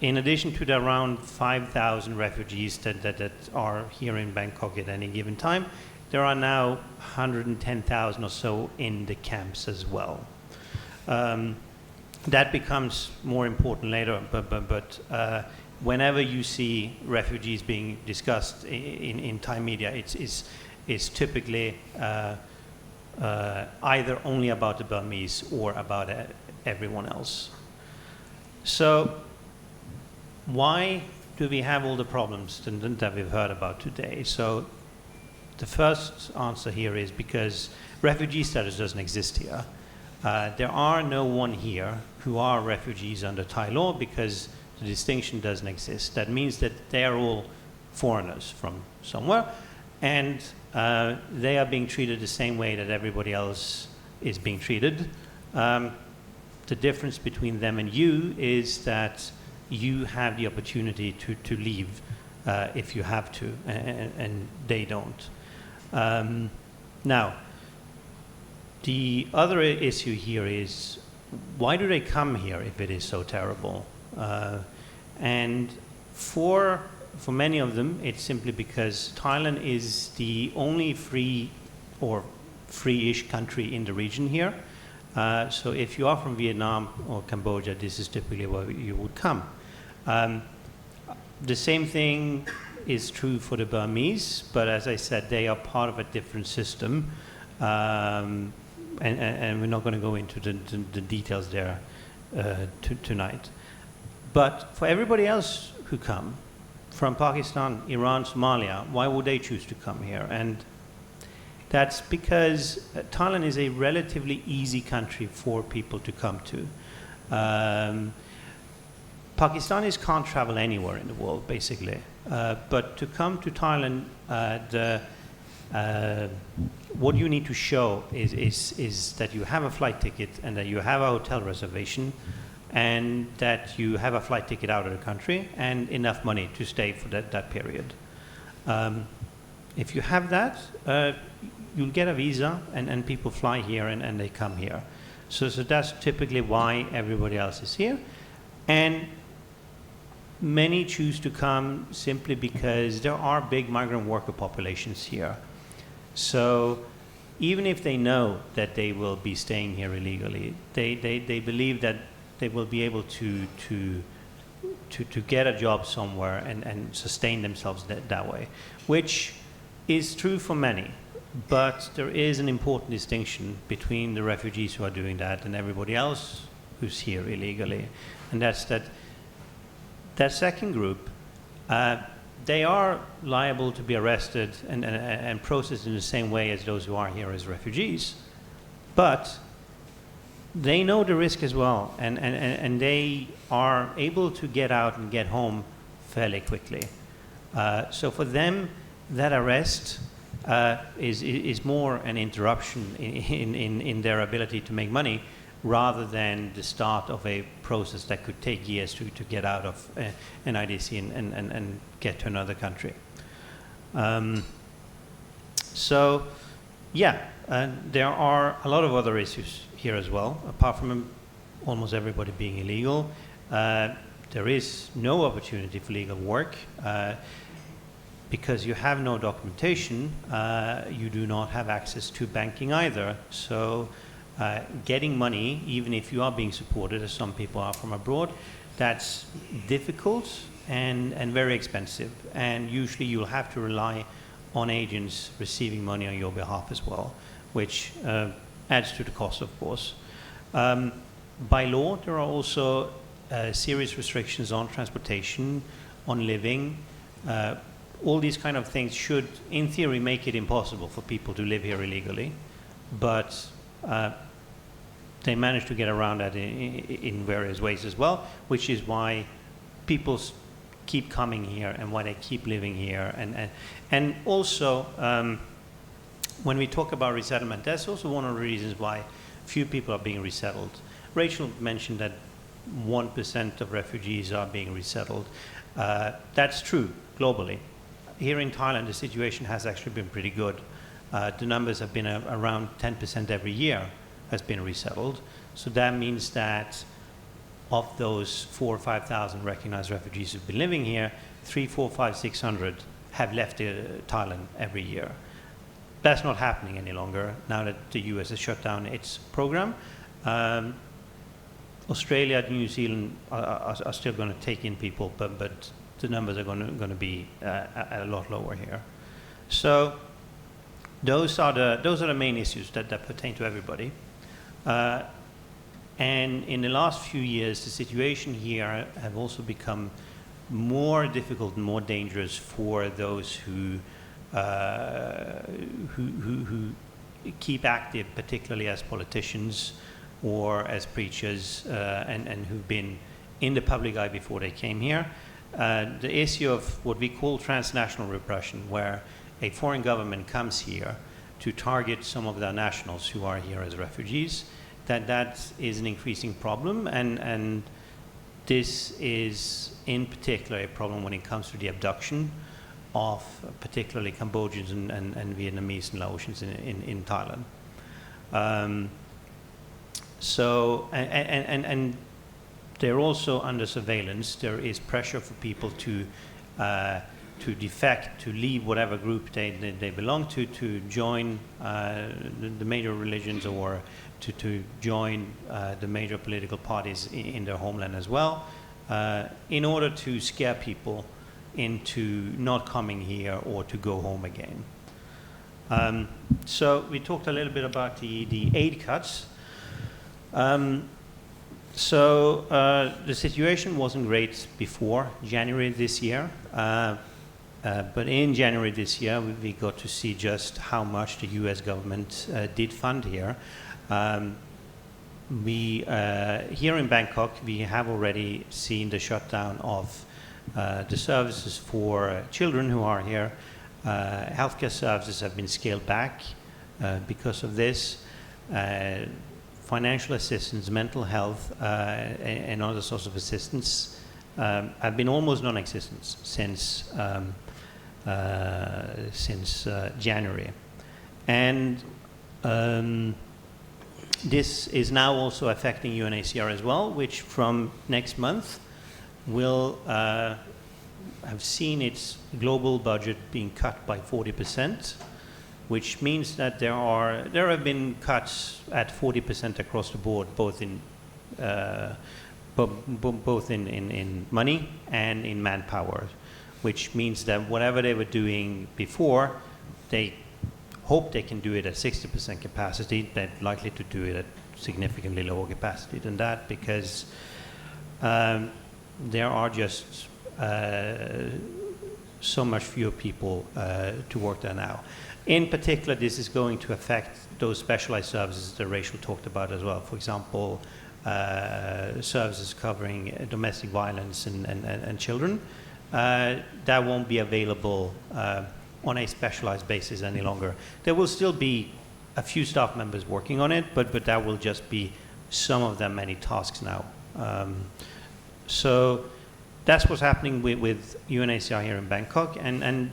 addition to the around 5,000 refugees that are here in Bangkok at any given time, there are now 110,000 or so in the camps as well. That becomes more important later, but whenever you see refugees being discussed in Thai media, it's typically either only about the Burmese or about everyone else. So why do we have all the problems that we've heard about today? So the first answer here is because refugee status doesn't exist here. There are no one here who are refugees under Thai law because the distinction doesn't exist. That means that they are all foreigners from somewhere, and they are being treated the same way that everybody else is being treated. The difference between them and you is that you have the opportunity to leave if you have to, and they don't. Now, the other issue here is, why do they come here if it is so terrible? And for many of them, it's simply because Thailand is the only free or free-ish country in the region here. So if you are from Vietnam or Cambodia, this is typically where you would come. The same thing is true for the Burmese, but as I said, they are part of a different system. And we're not going to go into the details there tonight. But for everybody else who come, from Pakistan, Iran, Somalia, why would they choose to come here? And that's because Thailand is a relatively easy country for people to come to. Pakistanis can't travel anywhere in the world, basically. But to come to Thailand, what you need to show is that you have a flight ticket and that you have a hotel reservation and that you have a flight ticket out of the country and enough money to stay for that period. If you have that, you'll get a visa and people fly here and they come here. So that's typically why everybody else is here. And many choose to come simply because there are big migrant worker populations here. So even if they know that they will be staying here illegally, they believe that they will be able to get a job somewhere and sustain themselves that way, which is true for many. But there is an important distinction between the refugees who are doing that and everybody else who's here illegally. And that's that second group, they are liable to be arrested and processed in the same way as those who are here as refugees. But they know the risk as well, and they are able to get out and get home fairly quickly. So for them, that arrest is more an interruption in their ability to make money rather than the start of a process that could take years to get out of an IDC and get to another country. So, yeah, there are a lot of other issues here as well, apart from almost everybody being illegal. There is no opportunity for legal work. Because you have no documentation, you do not have access to banking either. So getting money, even if you are being supported, as some people are from abroad, that's difficult and very expensive. And usually you'll have to rely on agents receiving money on your behalf as well, which adds to the cost, of course. By law, there are also serious restrictions on transportation, on living. All these kind of things should, in theory, make it impossible for people to live here illegally, but they manage to get around that in various ways as well, which is why people keep coming here and why they keep living here. And also, when we talk about resettlement, that's also one of the reasons why few people are being resettled. Rachel mentioned that 1% of refugees are being resettled. That's true globally. Here in Thailand, the situation has actually been pretty good. The numbers have been around 10% every year has been resettled. So that means that of those 4,000 or 5,000 recognized refugees who've been living here, 300, 400, 500, 600 have left Thailand every year. That's not happening any longer now that the US has shut down its program. Australia and New Zealand are still going to take in people, but the numbers are going to be a lot lower here. So those are the main issues that pertain to everybody. And in the last few years, the situation here have also become more difficult and more dangerous for those who keep active, particularly as politicians or as preachers, and who've been in the public eye before they came here. The issue of what we call transnational repression, where a foreign government comes here to target some of their nationals who are here as refugees, that is an increasing problem, and this is in particular a problem when it comes to the abduction of particularly Cambodians and Vietnamese and Laotians in Thailand. So, and they're also under surveillance. There is pressure for people to defect, to leave whatever group they belong to join the major religions or to join the major political parties in their homeland as well, in order to scare people into not coming here or to go home again. So we talked a little bit about the aid cuts. So the situation wasn't great before January this year, but in January this year we got to see just how much the US government did fund here. Here in Bangkok, we have already seen the shutdown of the services for children who are here. Healthcare services have been scaled back because of this. Financial assistance, mental health, and other sorts of assistance have been almost non-existent since January. And this is now also affecting UNHCR as well, which from next month will have seen its global budget being cut by 40%, which means that there have been cuts at 40% across the board, both in money and in manpower, which means that whatever they were doing before, they hope they can do it at 60% capacity. They're likely to do it at significantly lower capacity than that because there are just so much fewer people to work there now. In particular, this is going to affect those specialized services that Rachel talked about as well. For example, services covering domestic violence and children. That won't be available on a specialized basis any longer. There will still be a few staff members working on it, but that will just be some of the many tasks now. So that's what's happening with UNHCR here in Bangkok, and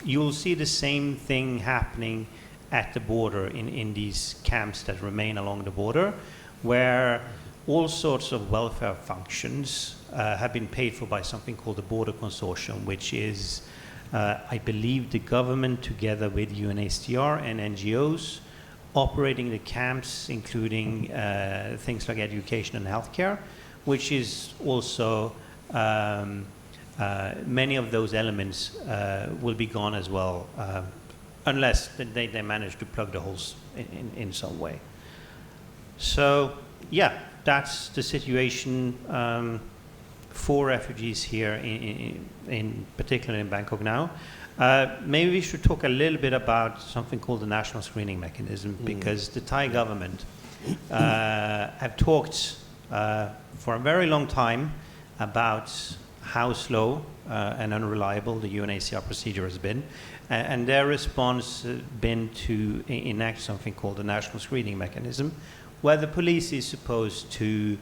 you'll see the same thing happening at the border in these camps that remain along the border, where all sorts of welfare functions have been paid for by something called the Border Consortium, which is, I believe, the government together with UNHCR and NGOs operating the camps, including things like education and healthcare, which is also, many of those elements will be gone as well, unless they manage to plug the holes in some way. So, yeah, that's the situation for refugees here, in particular in Bangkok now. Maybe we should talk a little bit about something called the national screening mechanism, because the Thai government have talked for a very long time about how slow and unreliable the UNHCR procedure has been, and their response has been to enact something called the national screening mechanism, where the police is supposed to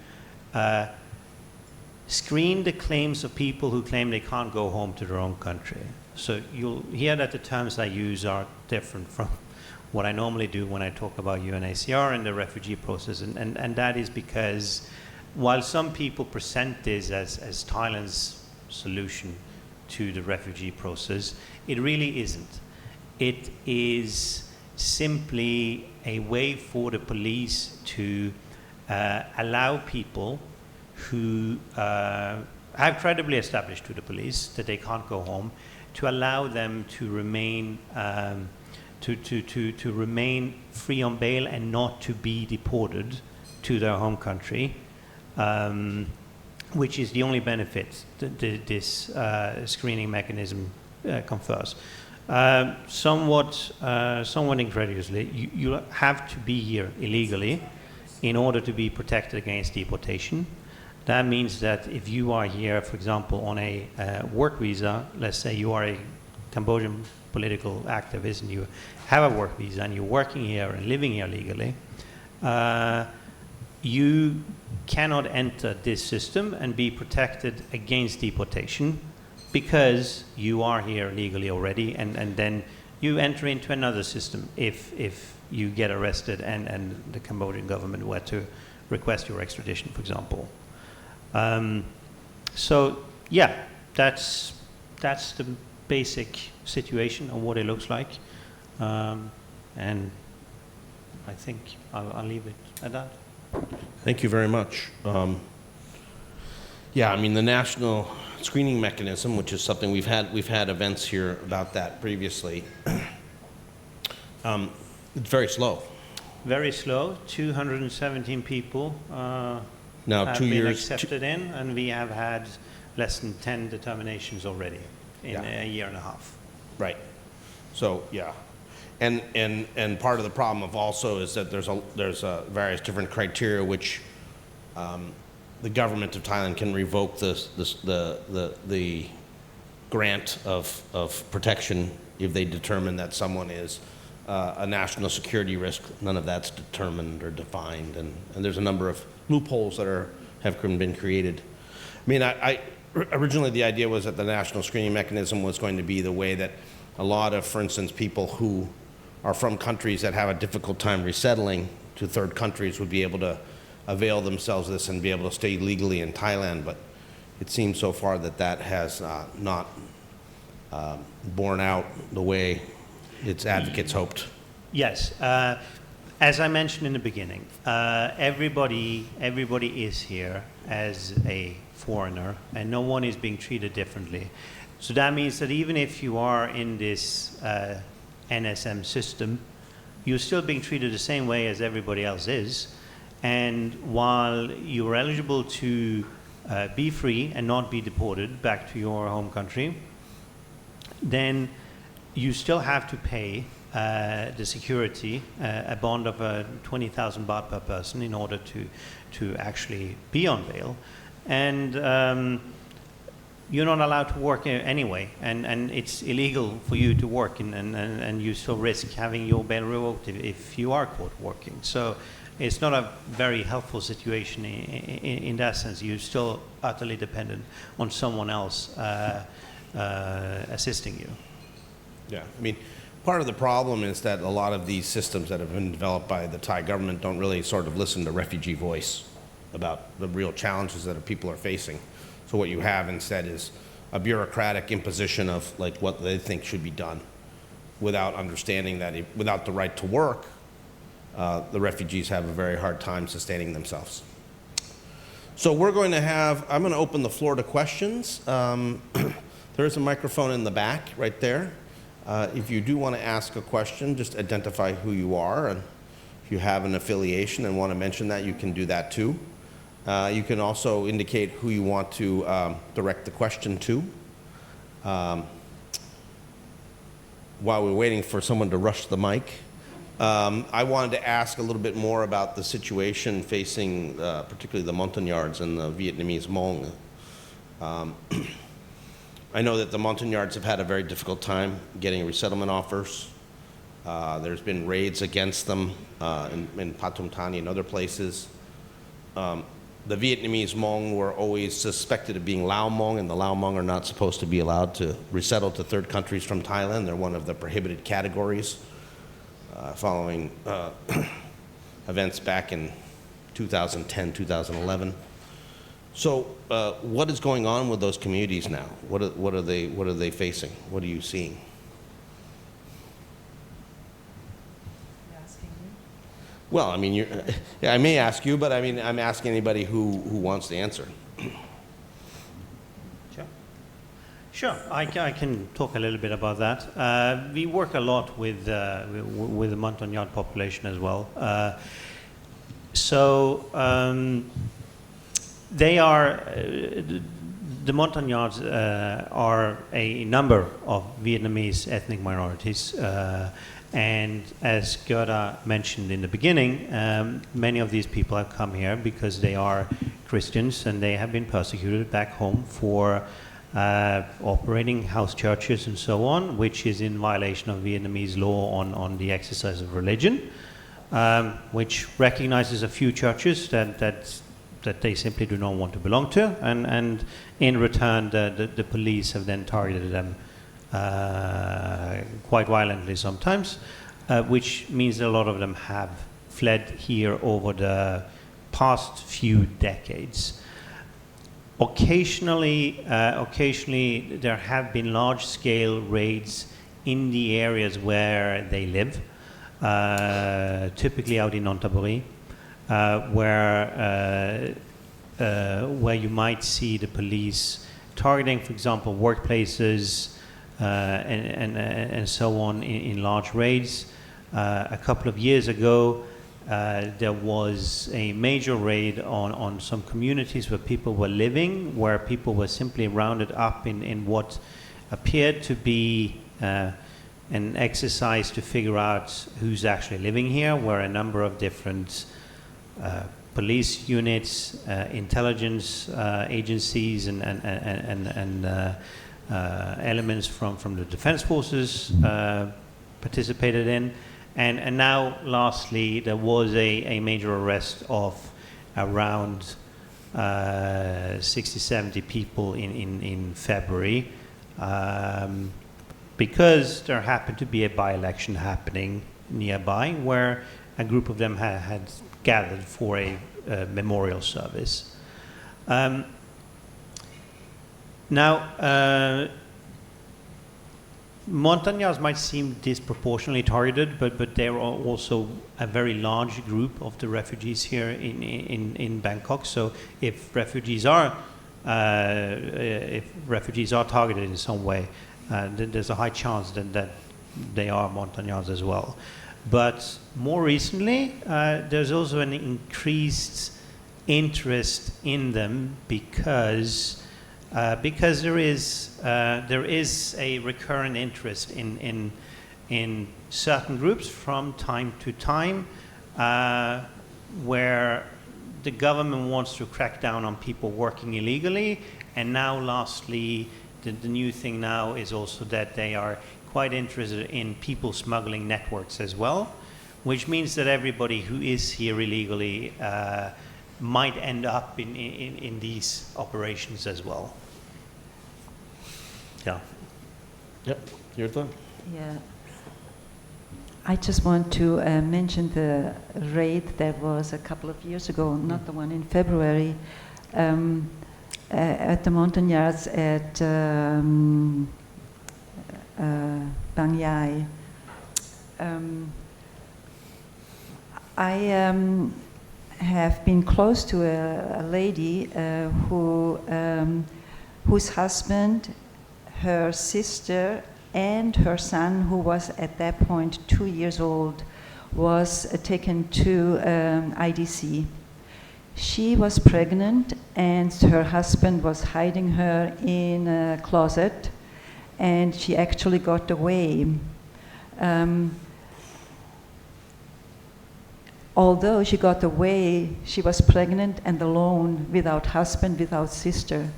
screen the claims of people who claim they can't go home to their own country. So you'll hear that the terms I use are different from what I normally do when I talk about UNHCR and the refugee process, and that is because while some people present this as Thailand's solution to the refugee process, it really isn't. It is simply a way for the police to allow people who have credibly established to the police that they can't go home, to allow them to remain to remain free on bail and not to be deported to their home country, which is the only benefit that this screening mechanism confers. Somewhat incredulously, you have to be here illegally in order to be protected against deportation. That means that if you are here, for example, on a work visa, let's say you are a Cambodian political activist and you have a work visa and you're working here and living here legally, you cannot enter this system and be protected against deportation because you are here legally already, and then you enter into another system if you get arrested and the Cambodian government were to request your extradition, for example. So yeah, that's the basic situation of what it looks like, and I think I'll leave it at that. Thank you very much. Yeah, I mean, the national screening mechanism, which is something we've had events here about that previously. It's very slow. Very slow. 217 people Now, have 2 been years. accepted in, and we have had less than 10 determinations already in a year and a half. Right. So yeah, and part of the problem of also is that there's various different criteria which the government of Thailand can revoke the grant of protection if they determine that someone is a national security risk. None of that's determined or defined, and there's a number of loopholes that have been created. I mean, I originally the idea was that the national screening mechanism was going to be the way that a lot of, for instance, people who are from countries that have a difficult time resettling to third countries would be able to avail themselves of this and be able to stay legally in Thailand, but it seems so far that has not borne out the way its advocates hoped. Yes. As I mentioned in the beginning, everybody is here as a foreigner, and no one is being treated differently. So that means that even if you are in this NSM system, you're still being treated the same way as everybody else is. And while you're eligible to be free and not be deported back to your home country, then you still have to pay the security, a bond of 20,000 baht per person in order to actually be on bail. And you're not allowed to work anyway, and it's illegal for you to work, and you still risk having your bail revoked if you are caught working. So it's not a very helpful situation in that sense. You're still utterly dependent on someone else assisting you. Yeah, I mean, part of the problem is that a lot of these systems that have been developed by the Thai government don't really sort of listen to refugee voice about the real challenges that people are facing. So what you have instead is a bureaucratic imposition of like what they think should be done, without understanding that without the right to work, the refugees have a very hard time sustaining themselves. So I'm going to open the floor to questions. There is a microphone in the back right there. If you do want to ask a question, just identify who you are, and if you have an affiliation and want to mention that, you can do that too. You can also indicate who you want to direct the question to. While we're waiting for someone to rush the mic, I wanted to ask a little bit more about the situation facing particularly the Montagnards and the Vietnamese Hmong. I know that the Montagnards have had a very difficult time getting resettlement offers. There's been raids against them in Pathum Thani and other places. The Vietnamese Hmong were always suspected of being Lao Hmong, and the Lao Hmong are not supposed to be allowed to resettle to third countries from Thailand. They're one of the prohibited categories following events back in 2010, 2011. So what is going on with those communities now? What are they facing? What are you seeing? Well, I mean, I may ask you, but I mean, I'm asking anybody who wants to answer. Sure, I can talk a little bit about that. We work a lot with the Montagnard population as well. They are, the Montagnards are a number of Vietnamese ethnic minorities. And as Gerda mentioned in the beginning, many of these people have come here because they are Christians and they have been persecuted back home for operating house churches and so on, which is in violation of Vietnamese law on the exercise of religion, which recognizes a few churches that they simply do not want to belong to, and in return the police have then targeted them quite violently sometimes, which means a lot of them have fled here over the past few decades. Occasionally there have been large-scale raids in the areas where they live, typically out in Nonthaburi, where you might see the police targeting, for example, workplaces, and so on in large raids. A couple of years ago, there was a major raid on some communities where people were living, where people were simply rounded up in what appeared to be an exercise to figure out who's actually living here, where a number of different police units, intelligence agencies, and elements from the defense forces participated in. And now, lastly, there was a major arrest of around 60, 70 people in February, because there happened to be a by-election happening nearby where a group of them had gathered for a memorial service. Now, Montagnards might seem disproportionately targeted, but there are also a very large group of the refugees here in Bangkok. So if refugees are targeted in some way, then there's a high chance that they are Montagnards as well. But more recently, there's also an increased interest in them because there is a recurrent interest in certain groups from time to time, where the government wants to crack down on people working illegally, And now, lastly, the new thing now is also that they are quite interested in people smuggling networks as well, which means that everybody who is here illegally might end up in these operations as well. Yeah. Yep, your thought? Yeah. I just want to mention the raid that was a couple of years ago, not the one in February, at the montagnards at Bang Yai. I have been close to a lady whose husband, her sister, and her son, who was at that point 2 years old, was taken to IDC. She was pregnant, and her husband was hiding her in a closet, and she actually got away. Although she got away, she was pregnant and alone, without husband, without sister.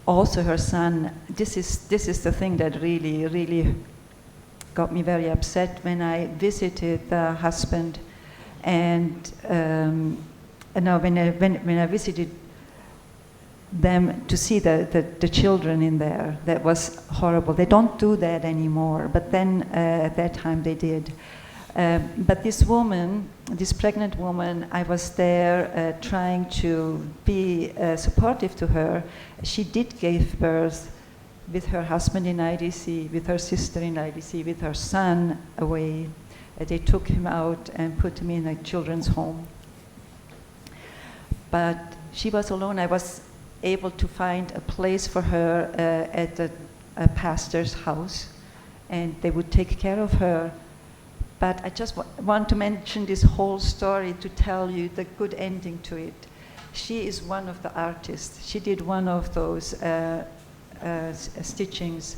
Also her son, this is the thing that really got me very upset when I visited the husband, and no, when I visited them to see the children in there. That was horrible. They don't do that anymore, but then at that time they did. But this woman, this pregnant woman, I was there trying to be supportive to her. She did give birth with her husband in IDC, with her sister in IDC, with her son away. They took him out and put him in a children's home. But she was alone. I was able to find a place for her at a pastor's house, and they would take care of her. But I just want to mention this whole story to tell you the good ending to it. She is one of the artists. She did one of those stitchings.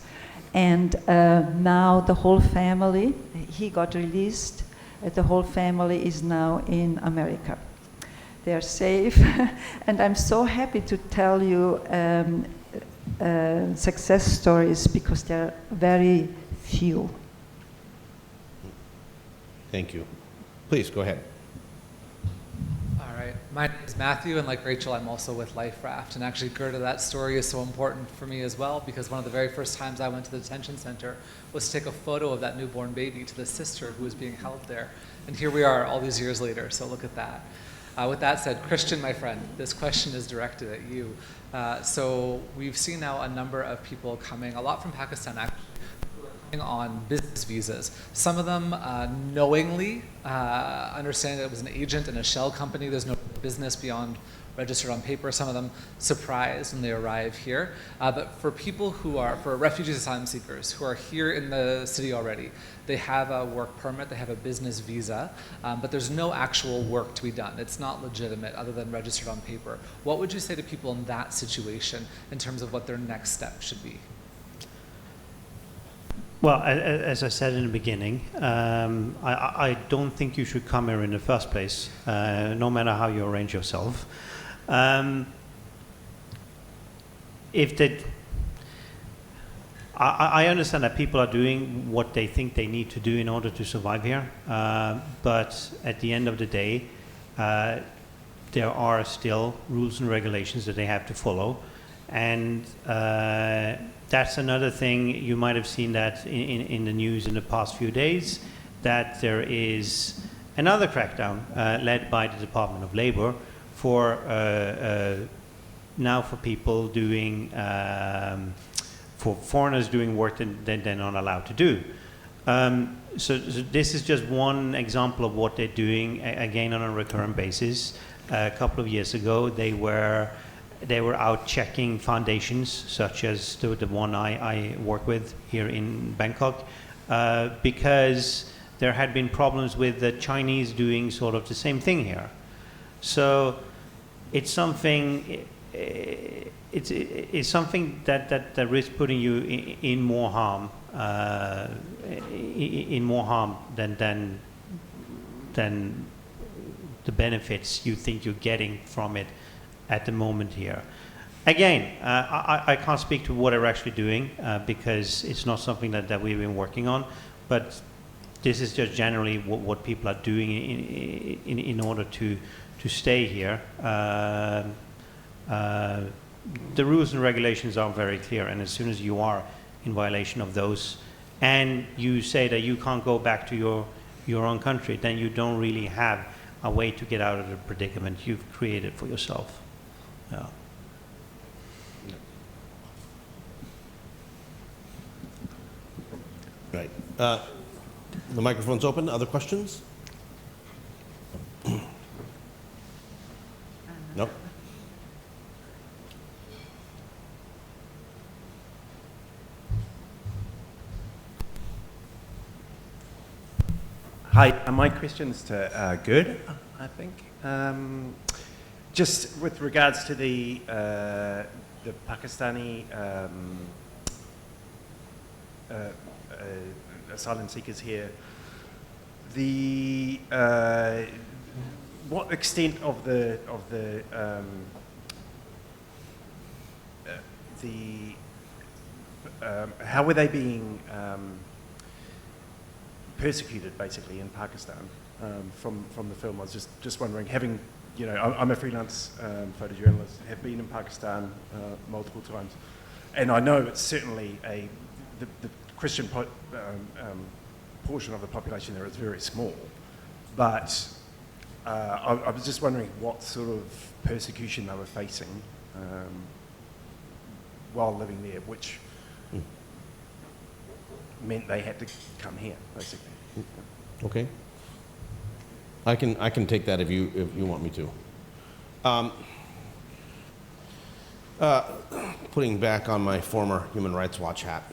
And now the whole family, he got released. The whole family is now in America. They are safe. And I'm so happy to tell you success stories, because there are very few. Thank you. Please, go ahead. All right. My name is Matthew, and like Rachel, I'm also with Life Raft. And actually, Gerda, that story is so important for me as well, because one of the very first times I went to the detention center was to take a photo of that newborn baby to the sister who was being held there. And here we are all these years later, so look at that. With that said, Christian, my friend, this question is directed at you. So we've seen now a number of people coming, a lot from Pakistan actually, on business visas. Some of them knowingly, understanding that it was an agent and a shell company. There's no business beyond registered on paper. Some of them surprised when they arrive here. But for people who are, for refugees, asylum seekers who are here in the city already, they have a work permit, they have a business visa, but there's no actual work to be done. It's not legitimate other than registered on paper. What would you say to people in that situation in terms of what their next step should be? Well, as I said in the beginning, I don't think you should come here in the first place, no matter how you arrange yourself. I understand that people are doing what they think they need to do in order to survive here, but at the end of the day, there are still rules and regulations that they have to follow, and that's another thing. You might have seen that in the news in the past few days, that there is another crackdown led by the Department of Labor for now for people doing, for foreigners doing work that they're not allowed to do. So this is just one example of what they're doing, again on a recurrent basis. A couple of years ago, they were out checking foundations, such as the one I work with here in Bangkok, because there had been problems with the Chinese doing sort of the same thing here. So it's something. It's something that risks putting you in more harm, than the benefits you think you're getting from it. at the moment here. Again, I can't speak to what they're actually doing because it's not something that we've been working on, but this is just generally what people are doing in order to stay here. The rules and regulations are very clear, and as soon as you are in violation of those and you say that you can't go back to your own country, then you don't really have a way to get out of the predicament you've created for yourself. Yeah. Right. The microphone's open. Other questions? No? Hi, my question's to Gerda, I think. Just with regards to the Pakistani asylum seekers here, what extent of how were they being persecuted basically in Pakistan from the film? I was just wondering, having, you know, I'm a freelance photojournalist, have been in Pakistan multiple times, and I know it's certainly the Christian portion of the population there is very small, but I was just wondering what sort of persecution they were facing while living there, which meant they had to come here, basically. Okay. I can take that if you want me to. Putting back on my former Human Rights Watch hat.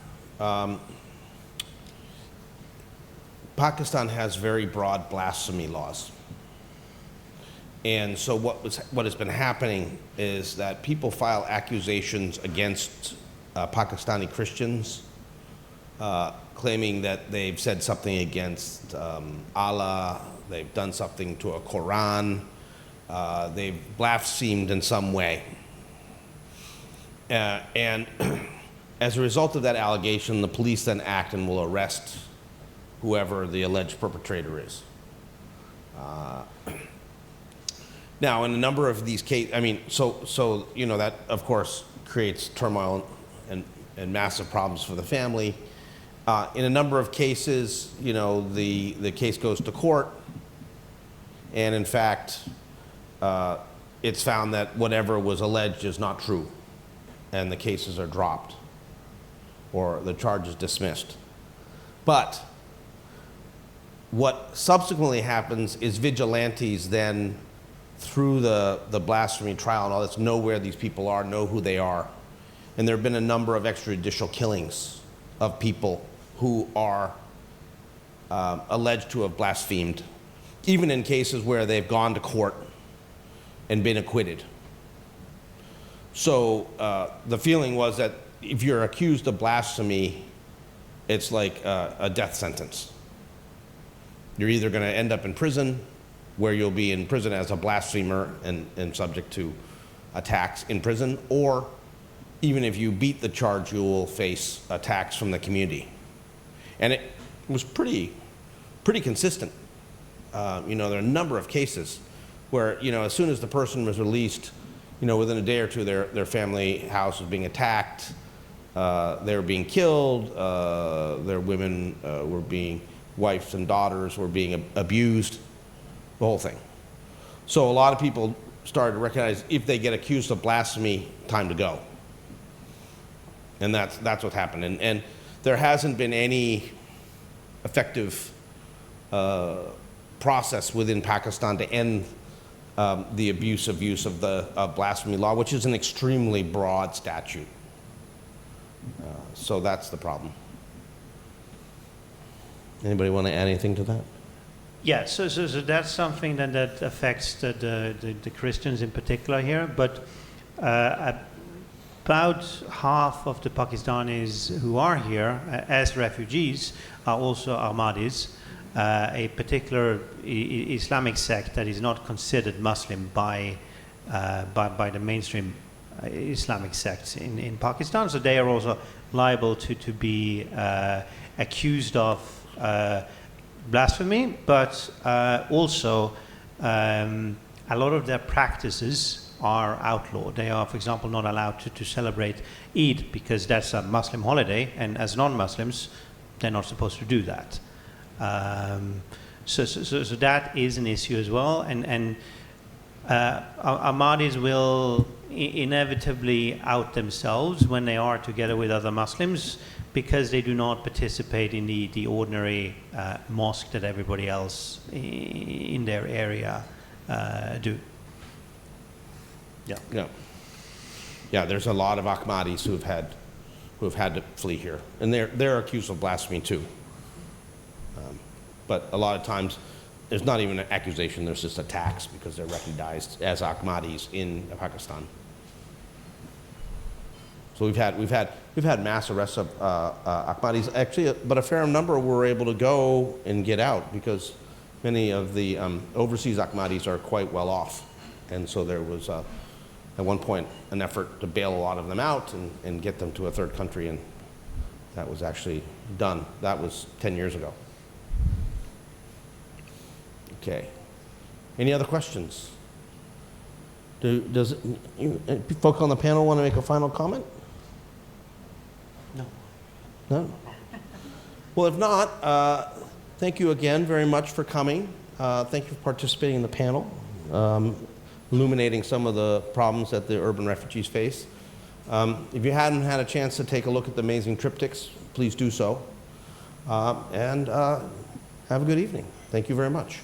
Pakistan has very broad blasphemy laws. And so what has been happening is that people file accusations against Pakistani Christians, claiming that they've said something against Allah, they've done something to a Quran, they've blasphemed in some way. And as a result of that allegation, the police then act and will arrest whoever the alleged perpetrator is. Now, in a number of these cases, I mean, so you know, that of course creates turmoil and massive problems for the family. In a number of cases, you know, the case goes to court, and in fact, it's found that whatever was alleged is not true, and the cases are dropped, or the charge is dismissed. But what subsequently happens is vigilantes then, through the blasphemy trial and all this, know where these people are, know who they are. And there have been a number of extrajudicial killings of people who are alleged to have blasphemed, even in cases where they've gone to court and been acquitted. So the feeling was that if you're accused of blasphemy, it's like a death sentence. You're either going to end up in prison, where you'll be in prison as a blasphemer and subject to attacks in prison, or even if you beat the charge, you will face attacks from the community. And it was pretty consistent. You know, there are a number of cases where, you know, as soon as the person was released, you know, within a day or two, their family house was being attacked, they were being killed, their women were being, wives and daughters were being abused, the whole thing. So a lot of people started to recognize if they get accused of blasphemy, time to go. And that's what happened. And there hasn't been any effective process within Pakistan to end the abusive use of the blasphemy law, which is an extremely broad statute. So that's the problem. Anybody want to add anything to that? Yeah, so that's something that affects the Christians in particular here, but about half of the Pakistanis who are here as refugees are also Ahmadis, a particular Islamic sect that is not considered Muslim by by the mainstream Islamic sects in Pakistan. So they are also liable to be accused of blasphemy, but also a lot of their practices are outlawed. They are, for example, not allowed to celebrate Eid because that's a Muslim holiday, and as non-Muslims, they're not supposed to do that. So that is an issue as well, and Ahmadis will inevitably out themselves when they are together with other Muslims because they do not participate in the ordinary mosque that everybody else in their area do. Yeah. There's a lot of Ahmadis who have had to flee here, and they're accused of blasphemy too. But a lot of times, there's not even an accusation. There's just attacks because they're recognized as Ahmadis in Pakistan. So we've had mass arrests of Ahmadis actually, but a fair number were able to go and get out because many of the overseas Ahmadis are quite well off, and so there was at one point an effort to bail a lot of them out and get them to a third country, and that was actually done. That was 10 years ago. Okay. Any other questions? Does folk on the panel want to make a final comment? No? Well, if not, thank you again very much for coming. Thank you for participating in the panel, illuminating some of the problems that the urban refugees face. If you hadn't had a chance to take a look at the amazing triptychs, please do so. And have a good evening. Thank you very much.